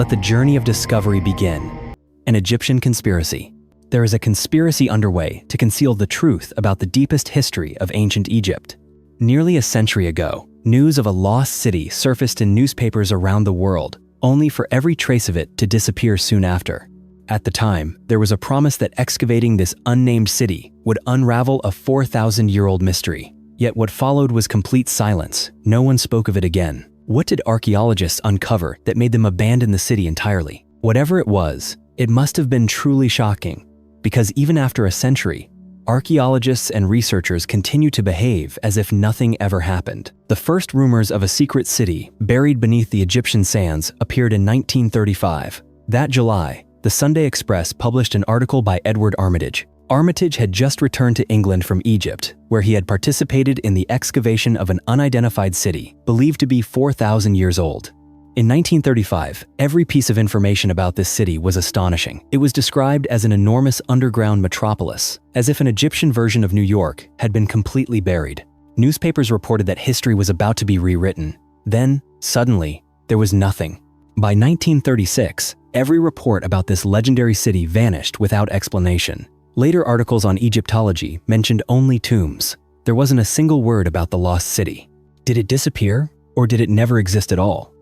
let the journey of discovery begin. An Egyptian conspiracy. There is a conspiracy underway to conceal the truth about the deepest history of ancient Egypt. Nearly a century ago, news of a lost city surfaced in newspapers around the world, only for every trace of it to disappear soon after. At the time, there was a promise that excavating this unnamed city would unravel a 4,000-year-old mystery. Yet what followed was complete silence. No one spoke of it again. What did archaeologists uncover that made them abandon the city entirely? Whatever it was, it must have been truly shocking, because even after a century, archaeologists and researchers continue to behave as if nothing ever happened. The first rumors of a secret city buried beneath the Egyptian sands appeared in 1935. That July, the Sunday Express published an article by Edward Armitage. Armitage had just returned to England from Egypt, where he had participated in the excavation of an unidentified city, believed to be 4,000 years old. In 1935, every piece of information about this city was astonishing. It was described as an enormous underground metropolis, as if an Egyptian version of New York had been completely buried. Newspapers reported that history was about to be rewritten. Then, suddenly, there was nothing. By 1936, every report about this legendary city vanished without explanation. Later articles on Egyptology mentioned only tombs. There wasn't a single word about the lost city. Did it disappear, or did it never exist at all?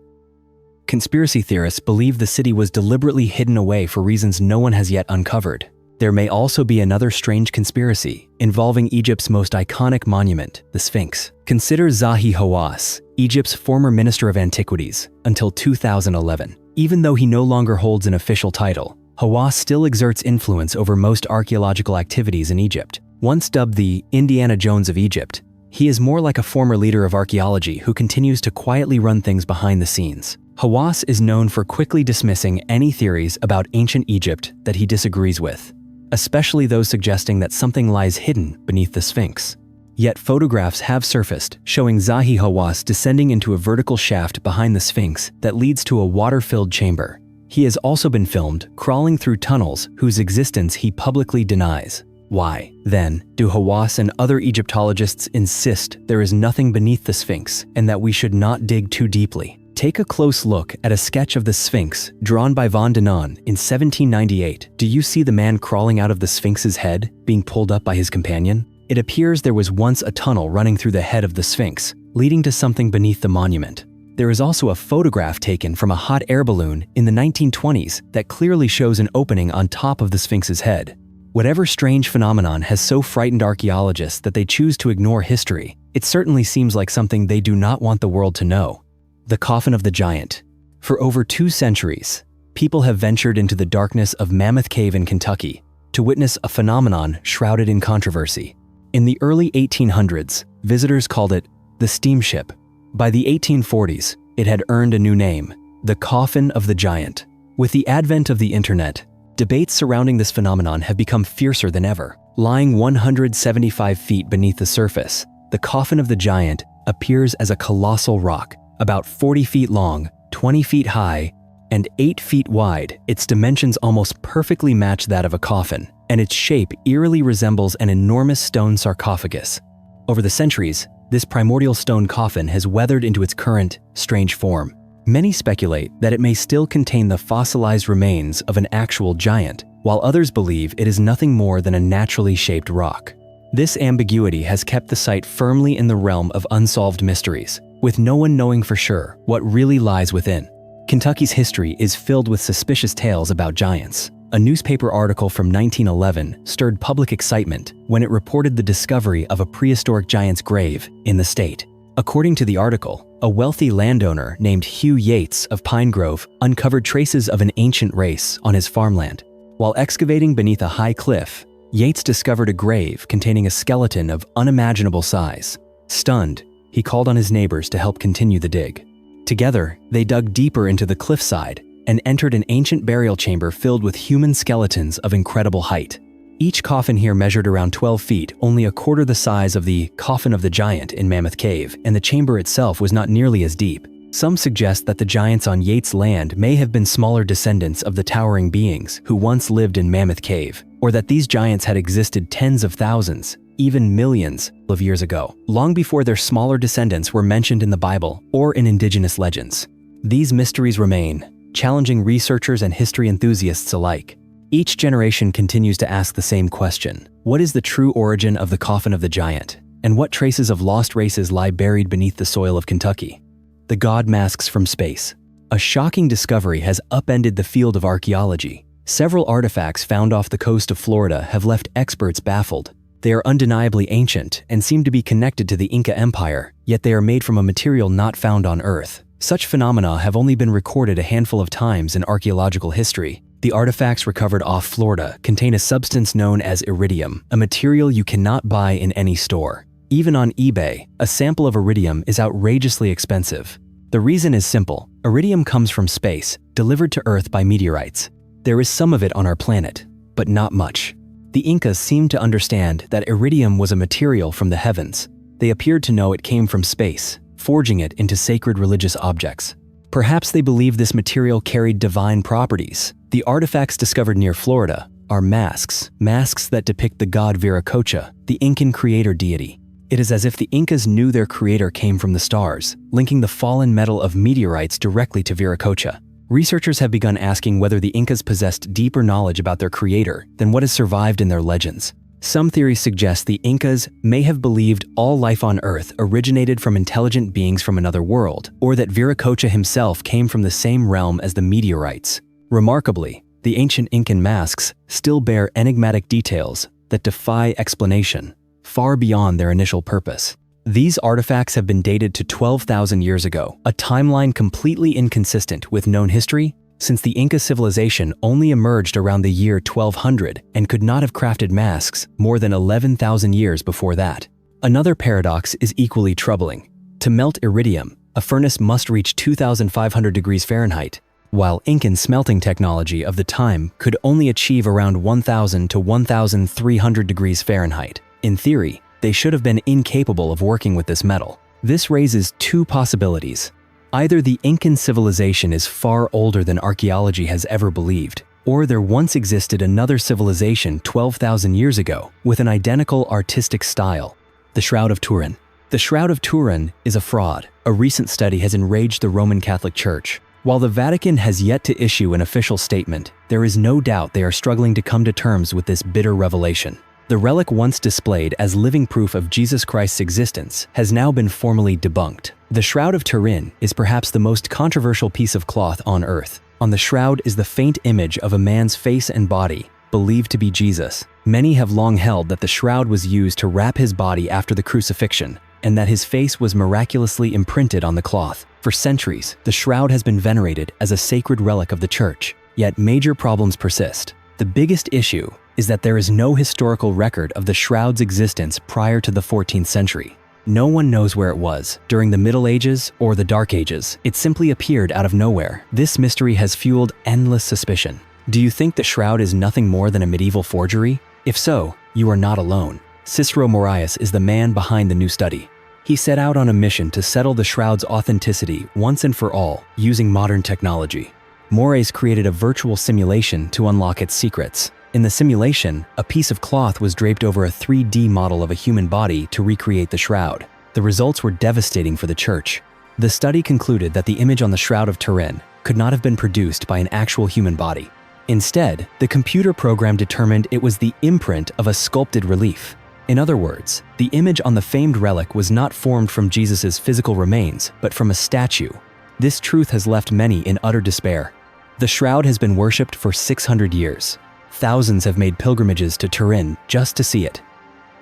Conspiracy theorists believe the city was deliberately hidden away for reasons no one has yet uncovered. There may also be another strange conspiracy involving Egypt's most iconic monument, the Sphinx. Consider Zahi Hawass, Egypt's former Minister of Antiquities, until 2011. Even though he no longer holds an official title, Hawass still exerts influence over most archaeological activities in Egypt. Once dubbed the Indiana Jones of Egypt, he is more like a former leader of archaeology who continues to quietly run things behind the scenes. Hawass is known for quickly dismissing any theories about ancient Egypt that he disagrees with, especially those suggesting that something lies hidden beneath the Sphinx. Yet photographs have surfaced showing Zahi Hawass descending into a vertical shaft behind the Sphinx that leads to a water-filled chamber. He has also been filmed crawling through tunnels whose existence he publicly denies. Why, then, do Hawass and other Egyptologists insist there is nothing beneath the Sphinx and that we should not dig too deeply? Take a close look at a sketch of the Sphinx drawn by Van Denon in 1798. Do you see the man crawling out of the Sphinx's head, being pulled up by his companion? It appears there was once a tunnel running through the head of the Sphinx, leading to something beneath the monument. There is also a photograph taken from a hot air balloon in the 1920s that clearly shows an opening on top of the Sphinx's head. Whatever strange phenomenon has so frightened archaeologists that they choose to ignore history, it certainly seems like something they do not want the world to know. The coffin of the giant. For over 2 centuries, people have ventured into the darkness of Mammoth Cave in Kentucky to witness a phenomenon shrouded in controversy. In the early 1800s, visitors called it the steamship. By the 1840s, it had earned a new name, the coffin of the giant. With the advent of the internet, debates surrounding this phenomenon have become fiercer than ever. Lying 175 feet beneath the surface, the coffin of the giant appears as a colossal rock, about 40 feet long, 20 feet high, and 8 feet wide. Its dimensions almost perfectly match that of a coffin, and its shape eerily resembles an enormous stone sarcophagus. Over the centuries, this primordial stone coffin has weathered into its current, strange form. Many speculate that it may still contain the fossilized remains of an actual giant, while others believe it is nothing more than a naturally shaped rock. This ambiguity has kept the site firmly in the realm of unsolved mysteries, with no one knowing for sure what really lies within. Kentucky's history is filled with suspicious tales about giants. A newspaper article from 1911 stirred public excitement when it reported the discovery of a prehistoric giant's grave in the state. According to the article, a wealthy landowner named Hugh Yates of Pine Grove uncovered traces of an ancient race on his farmland. While excavating beneath a high cliff, Yates discovered a grave containing a skeleton of unimaginable size. Stunned, he called on his neighbors to help continue the dig. Together, they dug deeper into the cliffside and entered an ancient burial chamber filled with human skeletons of incredible height. Each coffin here measured around 12 feet, only a quarter the size of the coffin of the giant in Mammoth Cave, and the chamber itself was not nearly as deep. Some suggest that the giants on Yates' land may have been smaller descendants of the towering beings who once lived in Mammoth Cave, or that these giants had existed tens of thousands, even millions of years ago, long before their smaller descendants were mentioned in the Bible or in indigenous legends. These mysteries remain, challenging researchers and history enthusiasts alike. Each generation continues to ask the same question: what is the true origin of the coffin of the giant? And what traces of lost races lie buried beneath the soil of Kentucky? The god masks from space. A shocking discovery has upended the field of archaeology. Several artifacts found off the coast of Florida have left experts baffled. They are undeniably ancient and seem to be connected to the Inca Empire, yet they are made from a material not found on Earth. Such phenomena have only been recorded a handful of times in archaeological history. The artifacts recovered off Florida contain a substance known as iridium, a material you cannot buy in any store. Even on eBay, a sample of iridium is outrageously expensive. The reason is simple. Iridium comes from space, delivered to Earth by meteorites. There is some of it on our planet, but not much. The Incas seemed to understand that iridium was a material from the heavens. They appeared to know it came from space, forging it into sacred religious objects. Perhaps they believed this material carried divine properties. The artifacts discovered near Florida are masks that depict the god Viracocha, the Incan creator deity. It is as if the Incas knew their creator came from the stars, linking the fallen metal of meteorites directly to Viracocha. Researchers have begun asking whether the Incas possessed deeper knowledge about their creator than what has survived in their legends. Some theories suggest the Incas may have believed all life on Earth originated from intelligent beings from another world, or that Viracocha himself came from the same realm as the meteorites. Remarkably, the ancient Incan masks still bear enigmatic details that defy explanation, far beyond their initial purpose. These artifacts have been dated to 12,000 years ago, a timeline completely inconsistent with known history, since the Inca civilization only emerged around the year 1200 and could not have crafted masks more than 11,000 years before that. Another paradox is equally troubling. To melt iridium, a furnace must reach 2,500 degrees Fahrenheit, while Incan smelting technology of the time could only achieve around 1,000 to 1,300 degrees Fahrenheit. In theory, they should have been incapable of working with this metal. This raises two possibilities. Either the Incan civilization is far older than archaeology has ever believed, or there once existed another civilization 12,000 years ago with an identical artistic style. The Shroud of Turin. The Shroud of Turin is a fraud. A recent study has enraged the Roman Catholic Church. While the Vatican has yet to issue an official statement, there is no doubt they are struggling to come to terms with this bitter revelation. The relic once displayed as living proof of Jesus Christ's existence has now been formally debunked. The Shroud of Turin is perhaps the most controversial piece of cloth on Earth. On the shroud is the faint image of a man's face and body, believed to be Jesus. Many have long held that the shroud was used to wrap his body after the crucifixion, and that his face was miraculously imprinted on the cloth. For centuries, the shroud has been venerated as a sacred relic of the Church, yet major problems persist. The biggest issue is that there is no historical record of the shroud's existence prior to the 14th century. No one knows where it was during the Middle Ages or the Dark Ages. It simply appeared out of nowhere. This mystery has fueled endless suspicion. Do you think the shroud is nothing more than a medieval forgery? If so, you are not alone. Cicero Morias is the man behind the new study. He set out on a mission to settle the shroud's authenticity once and for all using modern technology. Morias created a virtual simulation to unlock its secrets. In the simulation, a piece of cloth was draped over a 3D model of a human body to recreate the shroud. The results were devastating for the Church. The study concluded that the image on the Shroud of Turin could not have been produced by an actual human body. Instead, the computer program determined it was the imprint of a sculpted relief. In other words, the image on the famed relic was not formed from Jesus' physical remains, but from a statue. This truth has left many in utter despair. The shroud has been worshipped for 600 years. Thousands have made pilgrimages to Turin just to see it.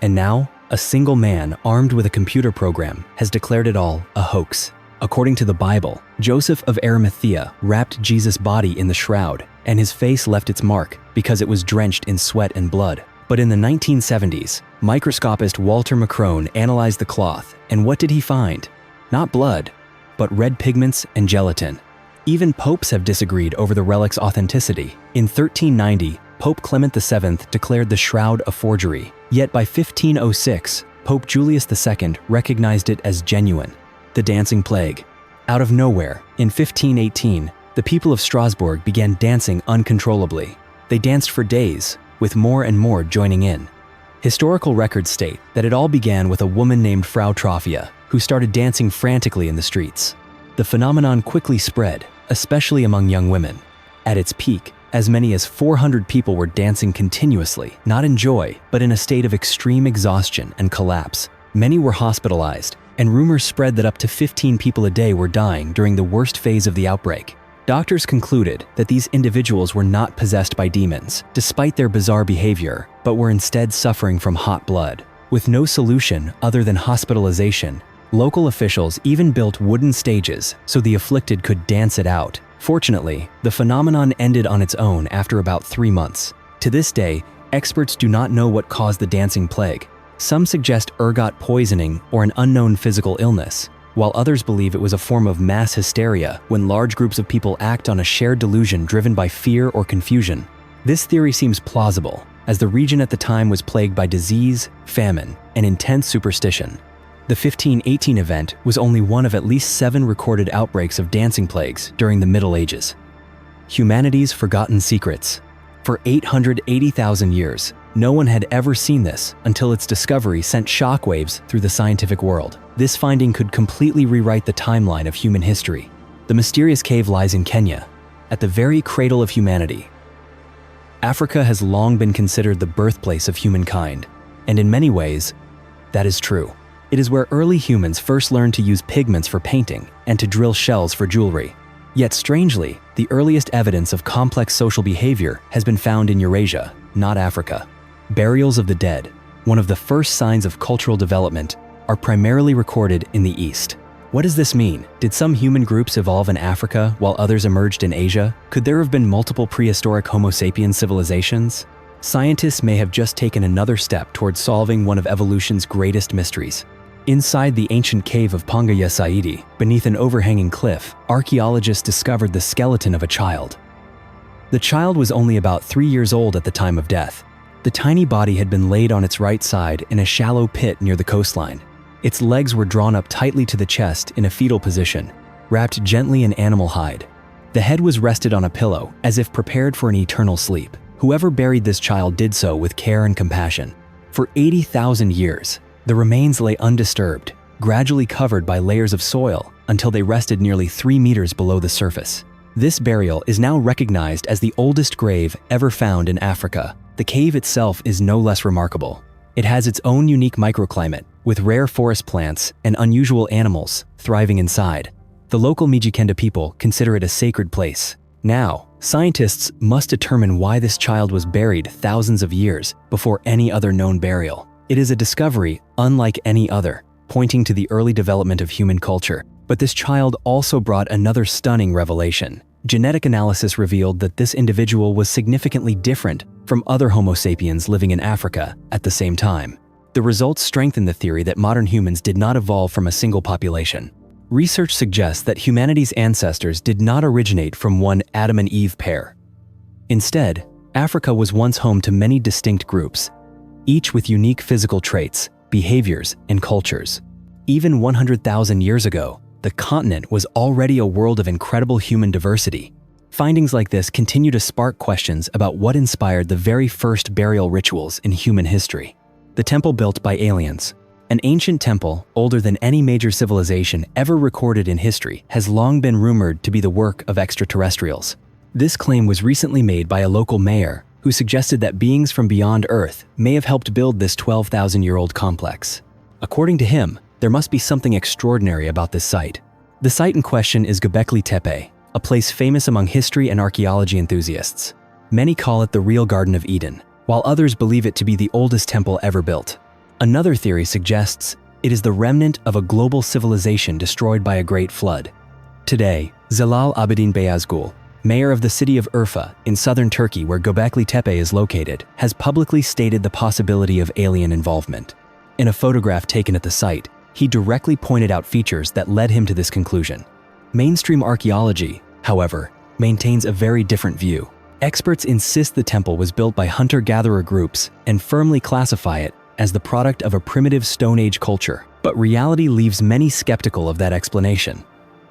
And now, a single man armed with a computer program has declared it all a hoax. According to the Bible, Joseph of Arimathea wrapped Jesus' body in the shroud, and his face left its mark because it was drenched in sweat and blood. But in the 1970s, microscopist Walter Macrone analyzed the cloth, and what did he find? Not blood, but red pigments and gelatin. Even popes have disagreed over the relic's authenticity. In 1390, Pope Clement VII declared the shroud a forgery. Yet by 1506, Pope Julius II recognized it as genuine. The Dancing Plague. Out of nowhere, in 1518, the people of Strasbourg began dancing uncontrollably. They danced for days, with more and more joining in. Historical records state that it all began with a woman named Frau Trophia, who started dancing frantically in the streets. The phenomenon quickly spread, especially among young women. At its peak, as many as 400 people were dancing continuously, not in joy, but in a state of extreme exhaustion and collapse. Many were hospitalized, and rumors spread that up to 15 people a day were dying during the worst phase of the outbreak. Doctors concluded that these individuals were not possessed by demons, despite their bizarre behavior, but were instead suffering from hot blood. With no solution other than hospitalization, local officials even built wooden stages so the afflicted could dance it out. Fortunately, the phenomenon ended on its own after about 3 months. To this day, experts do not know what caused the dancing plague. Some suggest ergot poisoning or an unknown physical illness, while others believe it was a form of mass hysteria when large groups of people act on a shared delusion driven by fear or confusion. This theory seems plausible, as the region at the time was plagued by disease, famine, and intense superstition. The 1518 event was only one of at least 7 recorded outbreaks of dancing plagues during the Middle Ages. Humanity's forgotten secrets. For 880,000 years, no one had ever seen this until its discovery sent shockwaves through the scientific world. This finding could completely rewrite the timeline of human history. The mysterious cave lies in Kenya, at the very cradle of humanity. Africa has long been considered the birthplace of humankind, and in many ways, that is true. It is where early humans first learned to use pigments for painting and to drill shells for jewelry. Yet strangely, the earliest evidence of complex social behavior has been found in Eurasia, not Africa. Burials of the dead, one of the first signs of cultural development, are primarily recorded in the East. What does this mean? Did some human groups evolve in Africa while others emerged in Asia? Could there have been multiple prehistoric Homo sapiens civilizations? Scientists may have just taken another step towards solving one of evolution's greatest mysteries. Inside the ancient cave of Pangaya Saidi, beneath an overhanging cliff, archaeologists discovered the skeleton of a child. The child was only about 3 years old at the time of death. The tiny body had been laid on its right side in a shallow pit near the coastline. Its legs were drawn up tightly to the chest in a fetal position, wrapped gently in animal hide. The head was rested on a pillow, as if prepared for an eternal sleep. Whoever buried this child did so with care and compassion. For 80,000 years, the remains lay undisturbed, gradually covered by layers of soil until they rested nearly 3 meters below the surface. This burial is now recognized as the oldest grave ever found in Africa. The cave itself is no less remarkable. It has its own unique microclimate, with rare forest plants and unusual animals thriving inside. The local Mijikenda people consider it a sacred place. Now, scientists must determine why this child was buried thousands of years before any other known burial. It is a discovery unlike any other, pointing to the early development of human culture. But this child also brought another stunning revelation. Genetic analysis revealed that this individual was significantly different from other Homo sapiens living in Africa at the same time. The results strengthen the theory that modern humans did not evolve from a single population. Research suggests that humanity's ancestors did not originate from one Adam and Eve pair. Instead, Africa was once home to many distinct groups, each with unique physical traits, behaviors, and cultures. Even 100,000 years ago, the continent was already a world of incredible human diversity. Findings like this continue to spark questions about what inspired the very first burial rituals in human history. The temple built by aliens. An ancient temple, older than any major civilization ever recorded in history, has long been rumored to be the work of extraterrestrials. This claim was recently made by a local mayor who suggested that beings from beyond Earth may have helped build this 12,000-year-old complex. According to him, there must be something extraordinary about this site. The site in question is Gobekli Tepe, a place famous among history and archaeology enthusiasts. Many call it the real Garden of Eden, while others believe it to be the oldest temple ever built. Another theory suggests it is the remnant of a global civilization destroyed by a great flood. Today, Zelal Abidin Beyazgul, mayor of the city of Urfa in southern Turkey where Gobekli Tepe is located, has publicly stated the possibility of alien involvement. In a photograph taken at the site, he directly pointed out features that led him to this conclusion. Mainstream archaeology, however, maintains a very different view. Experts insist the temple was built by hunter-gatherer groups and firmly classify it as the product of a primitive Stone Age culture. But reality leaves many skeptical of that explanation.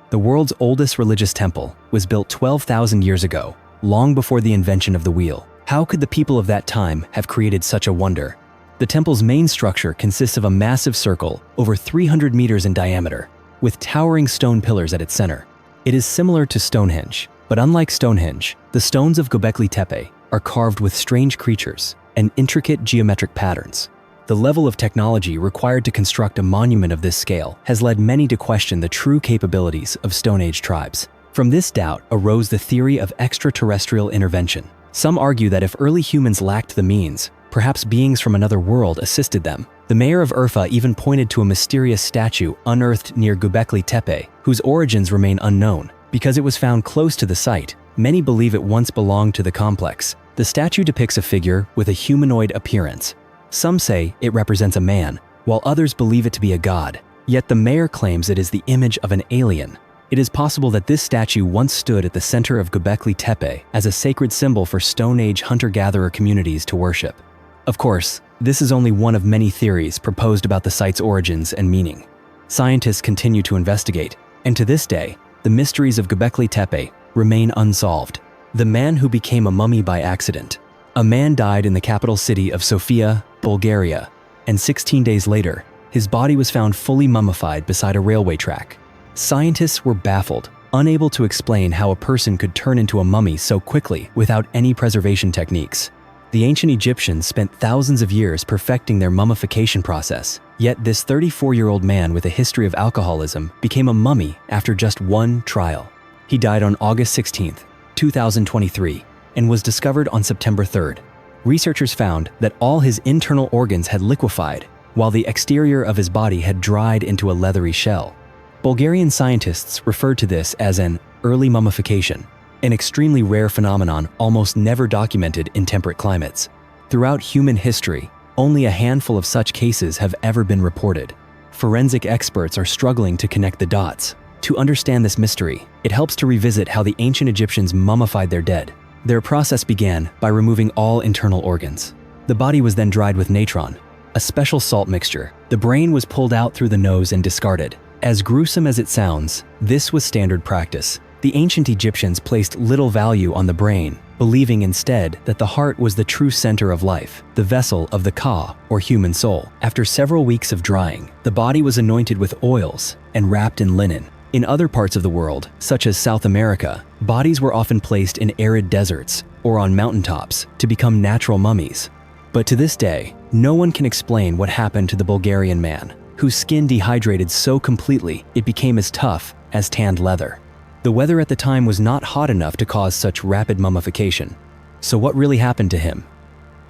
The world's oldest religious temple was built 12,000 years ago, long before the invention of the wheel. How could the people of that time have created such a wonder? The temple's main structure consists of a massive circle over 300 meters in diameter, with towering stone pillars at its center. It is similar to Stonehenge, but unlike Stonehenge, the stones of Gobekli Tepe are carved with strange creatures and intricate geometric patterns. The level of technology required to construct a monument of this scale has led many to question the true capabilities of Stone Age tribes. From this doubt arose the theory of extraterrestrial intervention. Some argue that if early humans lacked the means, perhaps beings from another world assisted them. The mayor of Urfa even pointed to a mysterious statue unearthed near Gobekli Tepe, whose origins remain unknown. Because it was found close to the site, many believe it once belonged to the complex. The statue depicts a figure with a humanoid appearance. Some say it represents a man, while others believe it to be a god. Yet the mayor claims it is the image of an alien. It is possible that this statue once stood at the center of Gobekli Tepe as a sacred symbol for Stone Age hunter-gatherer communities to worship. Of course, this is only one of many theories proposed about the site's origins and meaning. Scientists continue to investigate, and to this day, the mysteries of Gobekli Tepe remain unsolved. The man who became a mummy by accident. A man died in the capital city of Sofia, Bulgaria, and 16 days later, his body was found fully mummified beside a railway track. Scientists were baffled, unable to explain how a person could turn into a mummy so quickly without any preservation techniques. The ancient Egyptians spent thousands of years perfecting their mummification process, yet this 34-year-old man with a history of alcoholism became a mummy after just one trial. He died on August 16, 2023, and was discovered on September 3rd. Researchers found that all his internal organs had liquefied, while the exterior of his body had dried into a leathery shell. Bulgarian scientists referred to this as an early mummification, an extremely rare phenomenon almost never documented in temperate climates. Throughout human history, only a handful of such cases have ever been reported. Forensic experts are struggling to connect the dots. To understand this mystery, it helps to revisit how the ancient Egyptians mummified their dead. Their process began by removing all internal organs. The body was then dried with natron, a special salt mixture. The brain was pulled out through the nose and discarded. As gruesome as it sounds, this was standard practice. The ancient Egyptians placed little value on the brain, believing instead that the heart was the true center of life, the vessel of the Ka, or human soul. After several weeks of drying, the body was anointed with oils and wrapped in linen. In other parts of the world, such as South America, bodies were often placed in arid deserts or on mountaintops to become natural mummies. But to this day, no one can explain what happened to the Bulgarian man, whose skin dehydrated so completely it became as tough as tanned leather. The weather at the time was not hot enough to cause such rapid mummification. So what really happened to him?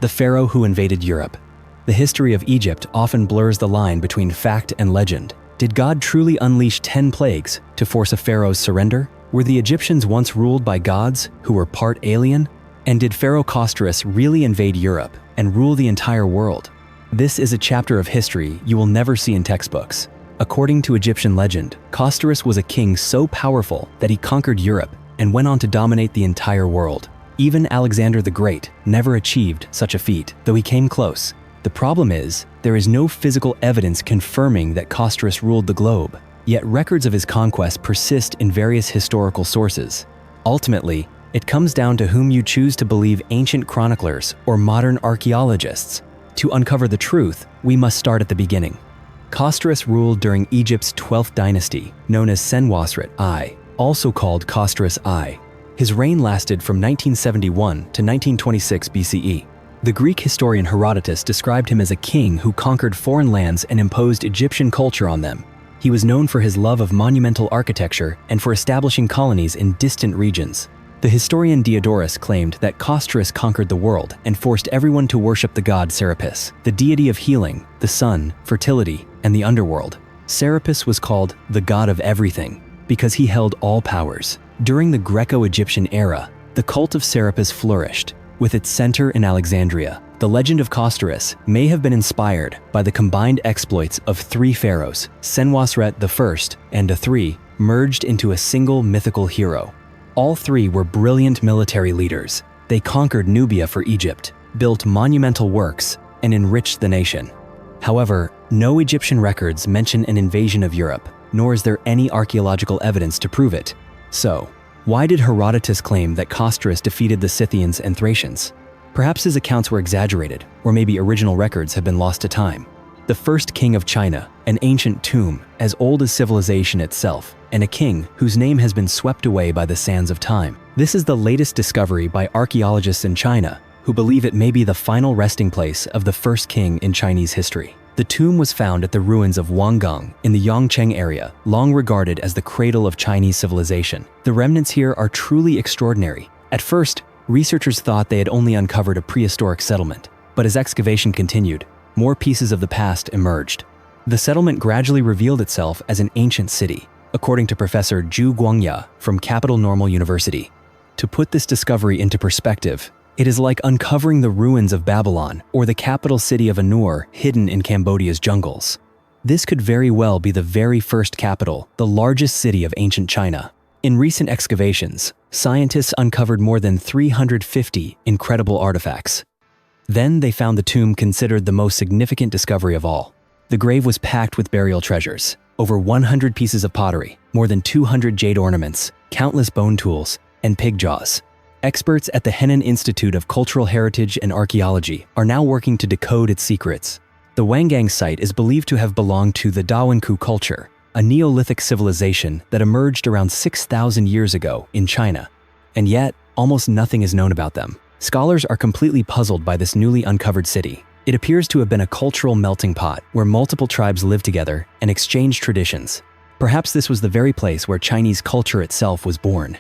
The pharaoh who invaded Europe. The history of Egypt often blurs the line between fact and legend. Did God truly unleash 10 plagues to force a pharaoh's surrender? Were the Egyptians once ruled by gods who were part alien? And did Pharaoh Khosroes really invade Europe and rule the entire world? This is a chapter of history you will never see in textbooks. According to Egyptian legend, Khosroes was a king so powerful that he conquered Europe and went on to dominate the entire world. Even Alexander the Great never achieved such a feat, though he came close. The problem is, there is no physical evidence confirming that Khosroes ruled the globe, yet records of his conquest persist in various historical sources. Ultimately, it comes down to whom you choose to believe, ancient chroniclers or modern archaeologists. To uncover the truth, we must start at the beginning. Khosroes ruled during Egypt's 12th dynasty, known as Senusret I, also called Khosroes I. His reign lasted from 1971 to 1926 BCE. The Greek historian Herodotus described him as a king who conquered foreign lands and imposed Egyptian culture on them. He was known for his love of monumental architecture and for establishing colonies in distant regions. The historian Diodorus claimed that Khosroes conquered the world and forced everyone to worship the god Serapis, the deity of healing, the sun, fertility, and the underworld. Serapis was called the god of everything because he held all powers. During the Greco-Egyptian era, the cult of Serapis flourished, with its center in Alexandria. The legend of Khosroes may have been inspired by the combined exploits of 3 pharaohs, Senusret I and III, merged into a single mythical hero. All 3 were brilliant military leaders. They conquered Nubia for Egypt, built monumental works, and enriched the nation. However, no Egyptian records mention an invasion of Europe, nor is there any archaeological evidence to prove it. So, why did Herodotus claim that Khosroes defeated the Scythians and Thracians? Perhaps his accounts were exaggerated, or maybe original records have been lost to time. The first king of China, an ancient tomb as old as civilization itself, and a king whose name has been swept away by the sands of time. This is the latest discovery by archaeologists in China, who believe it may be the final resting place of the first king in Chinese history. The tomb was found at the ruins of Wangang in the Yongcheng area, long regarded as the cradle of Chinese civilization. The remnants here are truly extraordinary. At first, researchers thought they had only uncovered a prehistoric settlement, but as excavation continued, more pieces of the past emerged. The settlement gradually revealed itself as an ancient city, according to Professor Zhu Guangya from Capital Normal University. To put this discovery into perspective, it is like uncovering the ruins of Babylon or the capital city of Anur hidden in Cambodia's jungles. This could very well be the very first capital, the largest city of ancient China. In recent excavations, scientists uncovered more than 350 incredible artifacts. Then they found the tomb considered the most significant discovery of all. The grave was packed with burial treasures, over 100 pieces of pottery, more than 200 jade ornaments, countless bone tools, and pig jaws. Experts at the Henan Institute of Cultural Heritage and Archaeology are now working to decode its secrets. The Wangang site is believed to have belonged to the Dawangku culture, a Neolithic civilization that emerged around 6,000 years ago in China. And yet, almost nothing is known about them. Scholars are completely puzzled by this newly uncovered city. It appears to have been a cultural melting pot where multiple tribes lived together and exchanged traditions. Perhaps this was the very place where Chinese culture itself was born.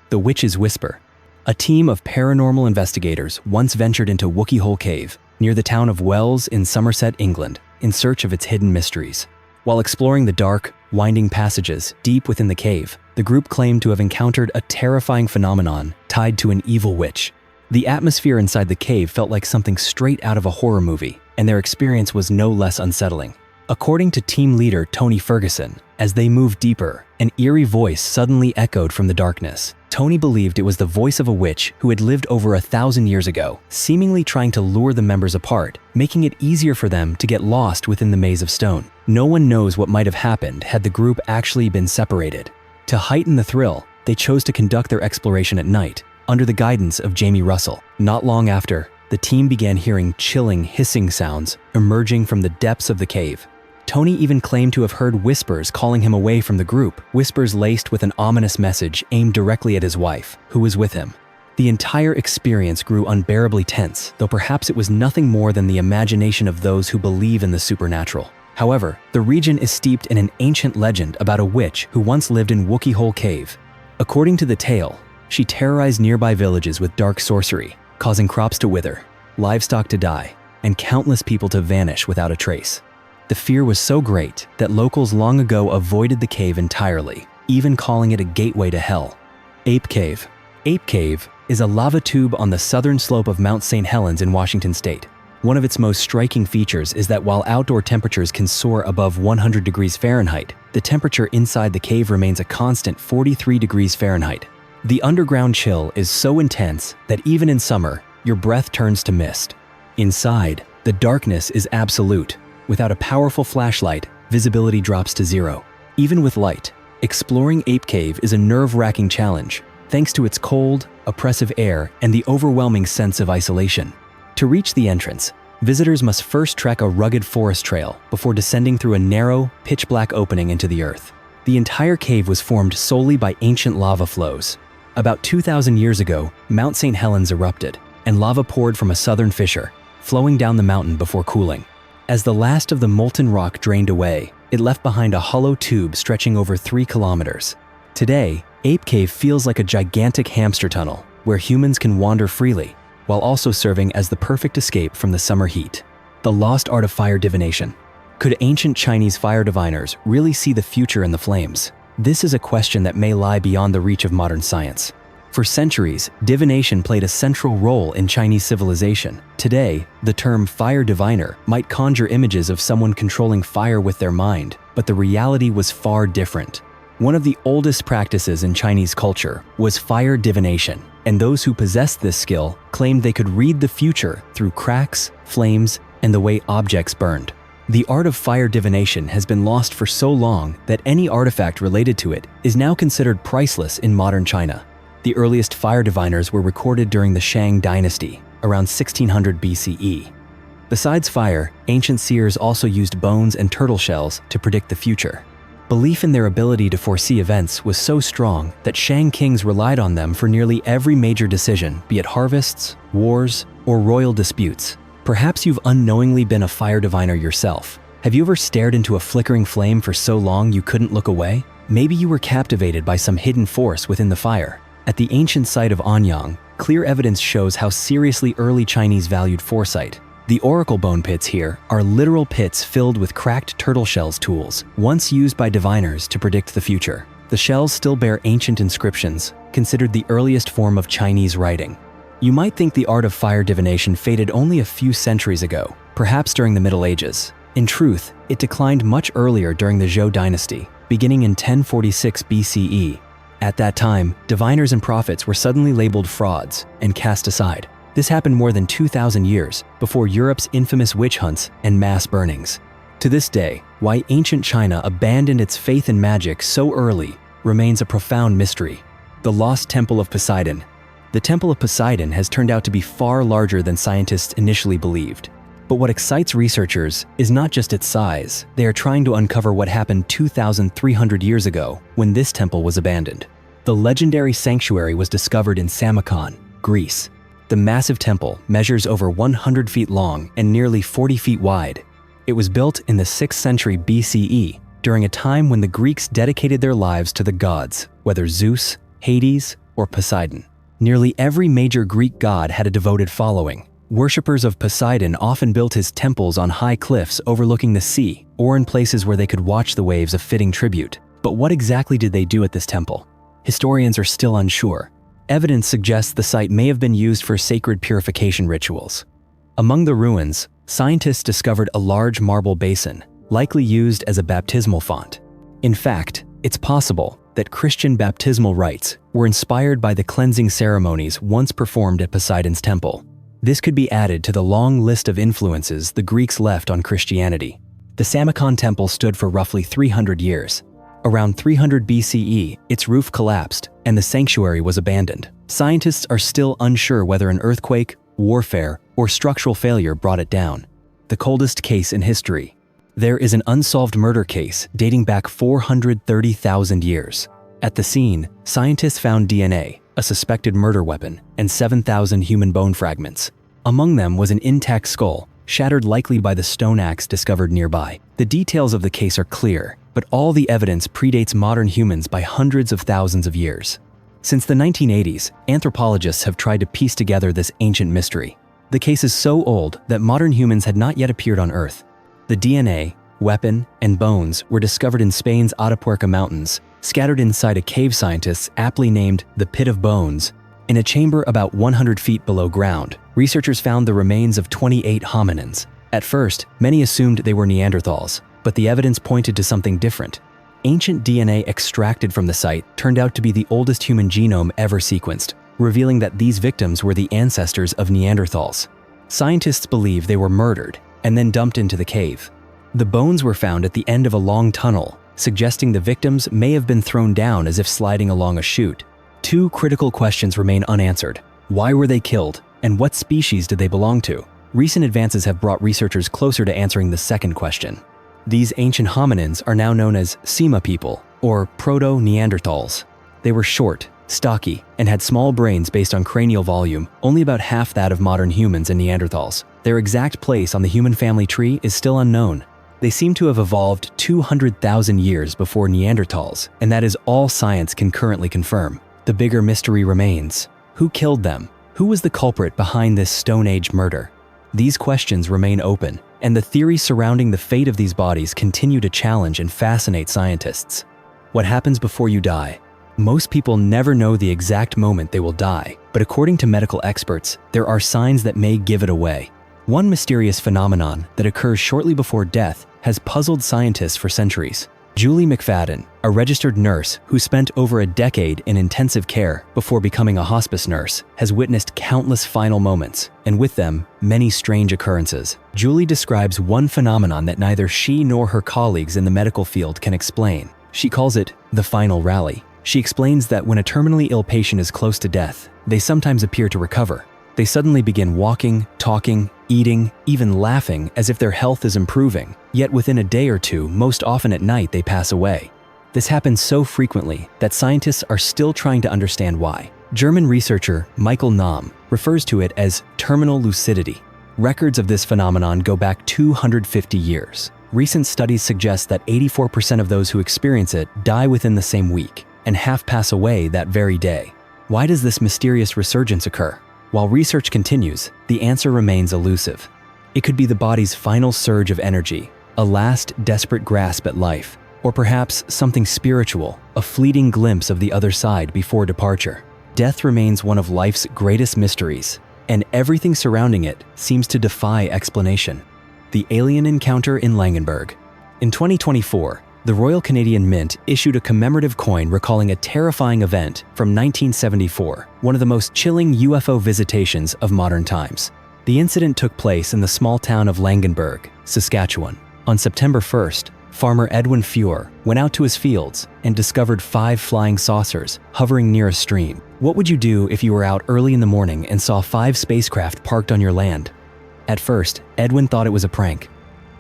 The Witch's Whisper. A team of paranormal investigators once ventured into Wookey Hole Cave near the town of Wells in Somerset, England, in search of its hidden mysteries. While exploring the dark, winding passages deep within the cave, the group claimed to have encountered a terrifying phenomenon tied to an evil witch. The atmosphere inside the cave felt like something straight out of a horror movie, and their experience was no less unsettling. According to team leader Tony Ferguson, as they moved deeper, an eerie voice suddenly echoed from the darkness. Tony believed it was the voice of a witch who had lived over 1,000 years ago, seemingly trying to lure the members apart, making it easier for them to get lost within the maze of stone. No one knows what might have happened had the group actually been separated. To heighten the thrill, they chose to conduct their exploration at night, under the guidance of Jamie Russell. Not long after, the team began hearing chilling, hissing sounds emerging from the depths of the cave. Tony even claimed to have heard whispers calling him away from the group, whispers laced with an ominous message aimed directly at his wife, who was with him. The entire experience grew unbearably tense, though perhaps it was nothing more than the imagination of those who believe in the supernatural. However, the region is steeped in an ancient legend about a witch who once lived in Wookey Hole Cave. According to the tale, she terrorized nearby villages with dark sorcery, causing crops to wither, livestock to die, and countless people to vanish without a trace. The fear was so great that locals long ago avoided the cave entirely, even calling it a gateway to hell. Ape Cave. Ape Cave is a lava tube on the southern slope of Mount St. Helens in Washington state. One of its most striking features is that while outdoor temperatures can soar above 100 degrees Fahrenheit, the temperature inside the cave remains a constant 43 degrees Fahrenheit. The underground chill is so intense that even in summer, your breath turns to mist. Inside, the darkness is absolute. Without a powerful flashlight, visibility drops to zero. Even with light, exploring Ape Cave is a nerve-wracking challenge, thanks to its cold, oppressive air and the overwhelming sense of isolation. To reach the entrance, visitors must first trek a rugged forest trail before descending through a narrow, pitch-black opening into the earth. The entire cave was formed solely by ancient lava flows. About 2,000 years ago, Mount St. Helens erupted, and lava poured from a southern fissure, flowing down the mountain before cooling. As the last of the molten rock drained away, it left behind a hollow tube stretching over 3 kilometers. Today, Ape Cave feels like a gigantic hamster tunnel where humans can wander freely, while also serving as the perfect escape from the summer heat. The lost art of fire divination. Could ancient Chinese fire diviners really see the future in the flames? This is a question that may lie beyond the reach of modern science. For centuries, divination played a central role in Chinese civilization. Today, the term fire diviner might conjure images of someone controlling fire with their mind, but the reality was far different. One of the oldest practices in Chinese culture was fire divination, and those who possessed this skill claimed they could read the future through cracks, flames, and the way objects burned. The art of fire divination has been lost for so long that any artifact related to it is now considered priceless in modern China. The earliest fire diviners were recorded during the Shang dynasty, around 1600 BCE. Besides fire, ancient seers also used bones and turtle shells to predict the future. Belief in their ability to foresee events was so strong that Shang kings relied on them for nearly every major decision, be it harvests, wars, or royal disputes. Perhaps you've unknowingly been a fire diviner yourself. Have you ever stared into a flickering flame for so long you couldn't look away? Maybe you were captivated by some hidden force within the fire. At the ancient site of Anyang, clear evidence shows how seriously early Chinese valued foresight. The oracle bone pits here are literal pits filled with cracked turtle shells tools, once used by diviners to predict the future. The shells still bear ancient inscriptions, considered the earliest form of Chinese writing. You might think the art of fire divination faded only a few centuries ago, perhaps during the Middle Ages. In truth, it declined much earlier during the Zhou dynasty, beginning in 1046 BCE. At that time, diviners and prophets were suddenly labeled frauds and cast aside. This happened more than 2,000 years before Europe's infamous witch hunts and mass burnings. To this day, why ancient China abandoned its faith in magic so early remains a profound mystery. The Lost Temple of Poseidon. The Temple of Poseidon has turned out to be far larger than scientists initially believed. But what excites researchers is not just its size. They are trying to uncover what happened 2,300 years ago when this temple was abandoned. The legendary sanctuary was discovered in Samarkand, Greece. The massive temple measures over 100 feet long and nearly 40 feet wide. It was built in the 6th century BCE, during a time when the Greeks dedicated their lives to the gods, whether Zeus, Hades, or Poseidon. Nearly every major Greek god had a devoted following. Worshippers of Poseidon often built his temples on high cliffs overlooking the sea, or in places where they could watch the waves of fitting tribute. But what exactly did they do at this temple? Historians are still unsure. Evidence suggests the site may have been used for sacred purification rituals. Among the ruins, scientists discovered a large marble basin, likely used as a baptismal font. In fact, it's possible that Christian baptismal rites were inspired by the cleansing ceremonies once performed at Poseidon's temple. This could be added to the long list of influences the Greeks left on Christianity. The Samarkand temple stood for roughly 300 years. Around 300 BCE, its roof collapsed and the sanctuary was abandoned. Scientists are still unsure whether an earthquake, warfare, or structural failure brought it down. The coldest case in history. There is an unsolved murder case dating back 430,000 years. At the scene, scientists found DNA, a suspected murder weapon, and 7,000 human bone fragments. Among them was an intact skull, shattered likely by the stone axe discovered nearby. The details of the case are clear, but all the evidence predates modern humans by hundreds of thousands of years. Since the 1980s, anthropologists have tried to piece together this ancient mystery. The case is so old that modern humans had not yet appeared on Earth. The DNA, weapon, and bones were discovered in Spain's Atapuerca Mountains, scattered inside a cave scientists aptly named the Pit of Bones. In a chamber about 100 feet below ground, researchers found the remains of 28 hominins. At first, many assumed they were Neanderthals, but the evidence pointed to something different. Ancient DNA extracted from the site turned out to be the oldest human genome ever sequenced, revealing that these victims were the ancestors of Neanderthals. Scientists believe they were murdered and then dumped into the cave. The bones were found at the end of a long tunnel, suggesting the victims may have been thrown down as if sliding along a chute. Two critical questions remain unanswered. Why were they killed, and what species did they belong to? Recent advances have brought researchers closer to answering the second question. These ancient hominins are now known as Sema people, or Proto-Neanderthals. They were short, stocky, and had small brains based on cranial volume, only about half that of modern humans and Neanderthals. Their exact place on the human family tree is still unknown. They seem to have evolved 200,000 years before Neanderthals, and that is all science can currently confirm. The bigger mystery remains. Who killed them? Who was the culprit behind this Stone Age murder? These questions remain open, and the theories surrounding the fate of these bodies continue to challenge and fascinate scientists. What happens before you die? Most people never know the exact moment they will die, but according to medical experts, there are signs that may give it away. One mysterious phenomenon that occurs shortly before death has puzzled scientists for centuries. Julie McFadden, a registered nurse who spent over a decade in intensive care before becoming a hospice nurse, has witnessed countless final moments, and with them, many strange occurrences. Julie describes one phenomenon that neither she nor her colleagues in the medical field can explain. She calls it the final rally. She explains that when a terminally ill patient is close to death, they sometimes appear to recover. They suddenly begin walking, talking, eating, even laughing as if their health is improving, yet within a day or two, most often at night, they pass away. This happens so frequently that scientists are still trying to understand why. German researcher Michael Nahm refers to it as terminal lucidity. Records of this phenomenon go back 250 years. Recent studies suggest that 84% of those who experience it die within the same week, and half pass away that very day. Why does this mysterious resurgence occur? While research continues, the answer remains elusive. It could be the body's final surge of energy, a last desperate grasp at life, or perhaps something spiritual, a fleeting glimpse of the other side before departure. Death remains one of life's greatest mysteries, and everything surrounding it seems to defy explanation. The alien encounter in Langenburg. In 2024, the Royal Canadian Mint issued a commemorative coin recalling a terrifying event from 1974, one of the most chilling UFO visitations of modern times. The incident took place in the small town of Langenburg, Saskatchewan. On September 1st, farmer Edwin Fuhr went out to his fields and discovered 5 flying saucers hovering near a stream. What would you do if you were out early in the morning and saw 5 spacecraft parked on your land? At first, Edwin thought it was a prank.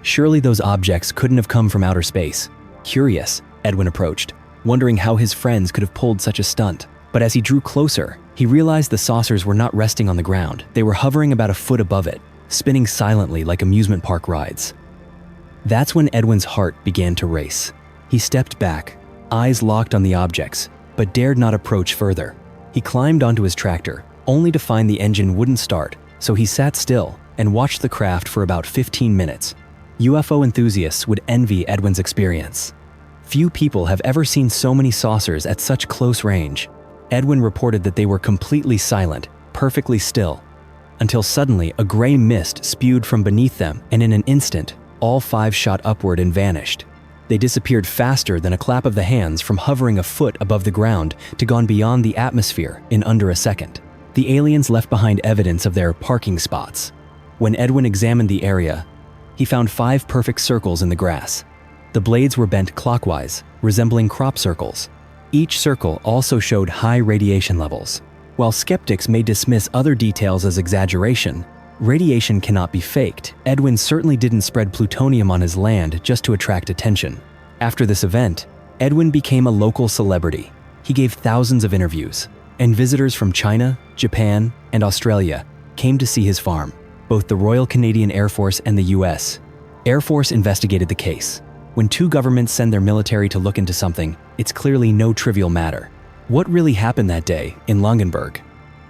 Surely those objects couldn't have come from outer space. Curious, Edwin approached, wondering how his friends could have pulled such a stunt. But as he drew closer, he realized the saucers were not resting on the ground. They were hovering about a foot above it, spinning silently like amusement park rides. That's when Edwin's heart began to race. He stepped back, eyes locked on the objects, but dared not approach further. He climbed onto his tractor, only to find the engine wouldn't start, so he sat still and watched the craft for about 15 minutes. UFO enthusiasts would envy Edwin's experience. Few people have ever seen so many saucers at such close range. Edwin reported that they were completely silent, perfectly still, until suddenly a gray mist spewed from beneath them, and in an instant, all 5 shot upward and vanished. They disappeared faster than a clap of the hands, from hovering a foot above the ground to gone beyond the atmosphere in under a second. The aliens left behind evidence of their parking spots. When Edwin examined the area, he found 5 perfect circles in the grass. The blades were bent clockwise, resembling crop circles. Each circle also showed high radiation levels. While skeptics may dismiss other details as exaggeration, radiation cannot be faked. Edwin certainly didn't spread plutonium on his land just to attract attention. After this event, Edwin became a local celebrity. He gave thousands of interviews, and visitors from China, Japan, and Australia came to see his farm. Both the Royal Canadian Air Force and the US Air Force investigated the case. When 2 governments send their military to look into something, it's clearly no trivial matter. What really happened that day in Langenburg?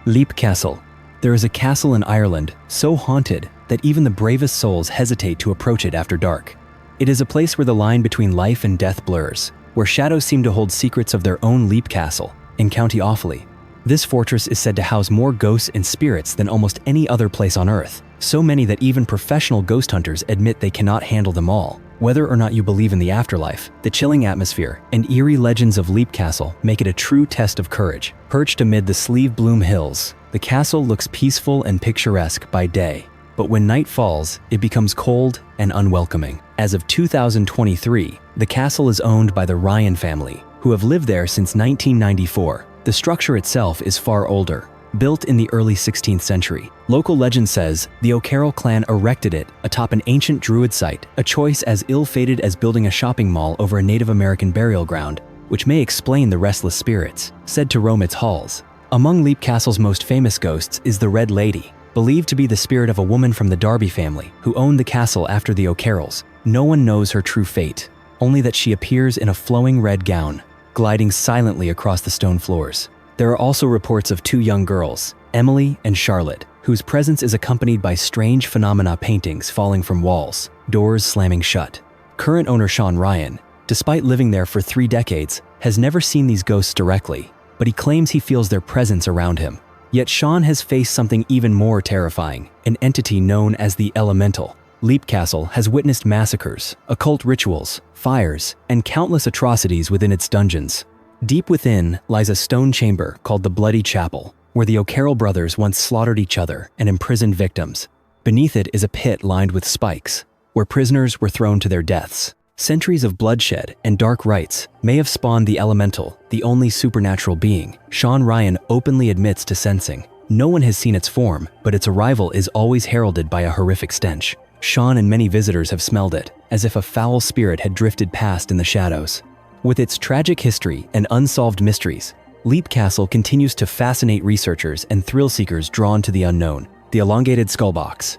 Leap Castle. There is a castle in Ireland so haunted that even the bravest souls hesitate to approach it after dark. It is a place where the line between life and death blurs, where shadows seem to hold secrets of their own. Leap Castle in County Offaly. This fortress is said to house more ghosts and spirits than almost any other place on Earth, so many that even professional ghost hunters admit they cannot handle them all. Whether or not you believe in the afterlife, the chilling atmosphere and eerie legends of Leap Castle make it a true test of courage. Perched amid the Sleeve Bloom Hills, the castle looks peaceful and picturesque by day, but when night falls, it becomes cold and unwelcoming. As of 2023, the castle is owned by the Ryan family, who have lived there since 1994. The structure itself is far older, built in the early 16th century. Local legend says the O'Carroll clan erected it atop an ancient druid site, a choice as ill-fated as building a shopping mall over a Native American burial ground, which may explain the restless spirits said to roam its halls. Among Leap Castle's most famous ghosts is the Red Lady, believed to be the spirit of a woman from the Darby family who owned the castle after the O'Carrolls. No one knows her true fate, only that she appears in a flowing red gown, gliding silently across the stone floors. There are also reports of 2 young girls, Emily and Charlotte, whose presence is accompanied by strange phenomena: paintings falling from walls, doors slamming shut. Current owner Sean Ryan, despite living there for 3 decades, has never seen these ghosts directly, but he claims he feels their presence around him. Yet Sean has faced something even more terrifying, an entity known as the Elemental. Leap Castle has witnessed massacres, occult rituals, fires, and countless atrocities within its dungeons. Deep within lies a stone chamber called the Bloody Chapel, where the O'Carroll brothers once slaughtered each other and imprisoned victims. Beneath it is a pit lined with spikes, where prisoners were thrown to their deaths. Centuries of bloodshed and dark rites may have spawned the Elemental, the only supernatural being Sean Ryan openly admits to sensing. No one has seen its form, but its arrival is always heralded by a horrific stench. Sean and many visitors have smelled it, as if a foul spirit had drifted past in the shadows. With its tragic history and unsolved mysteries, Leap Castle continues to fascinate researchers and thrill-seekers drawn to the unknown, the elongated skull box.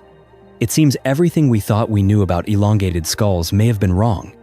It seems everything we thought we knew about elongated skulls may have been wrong.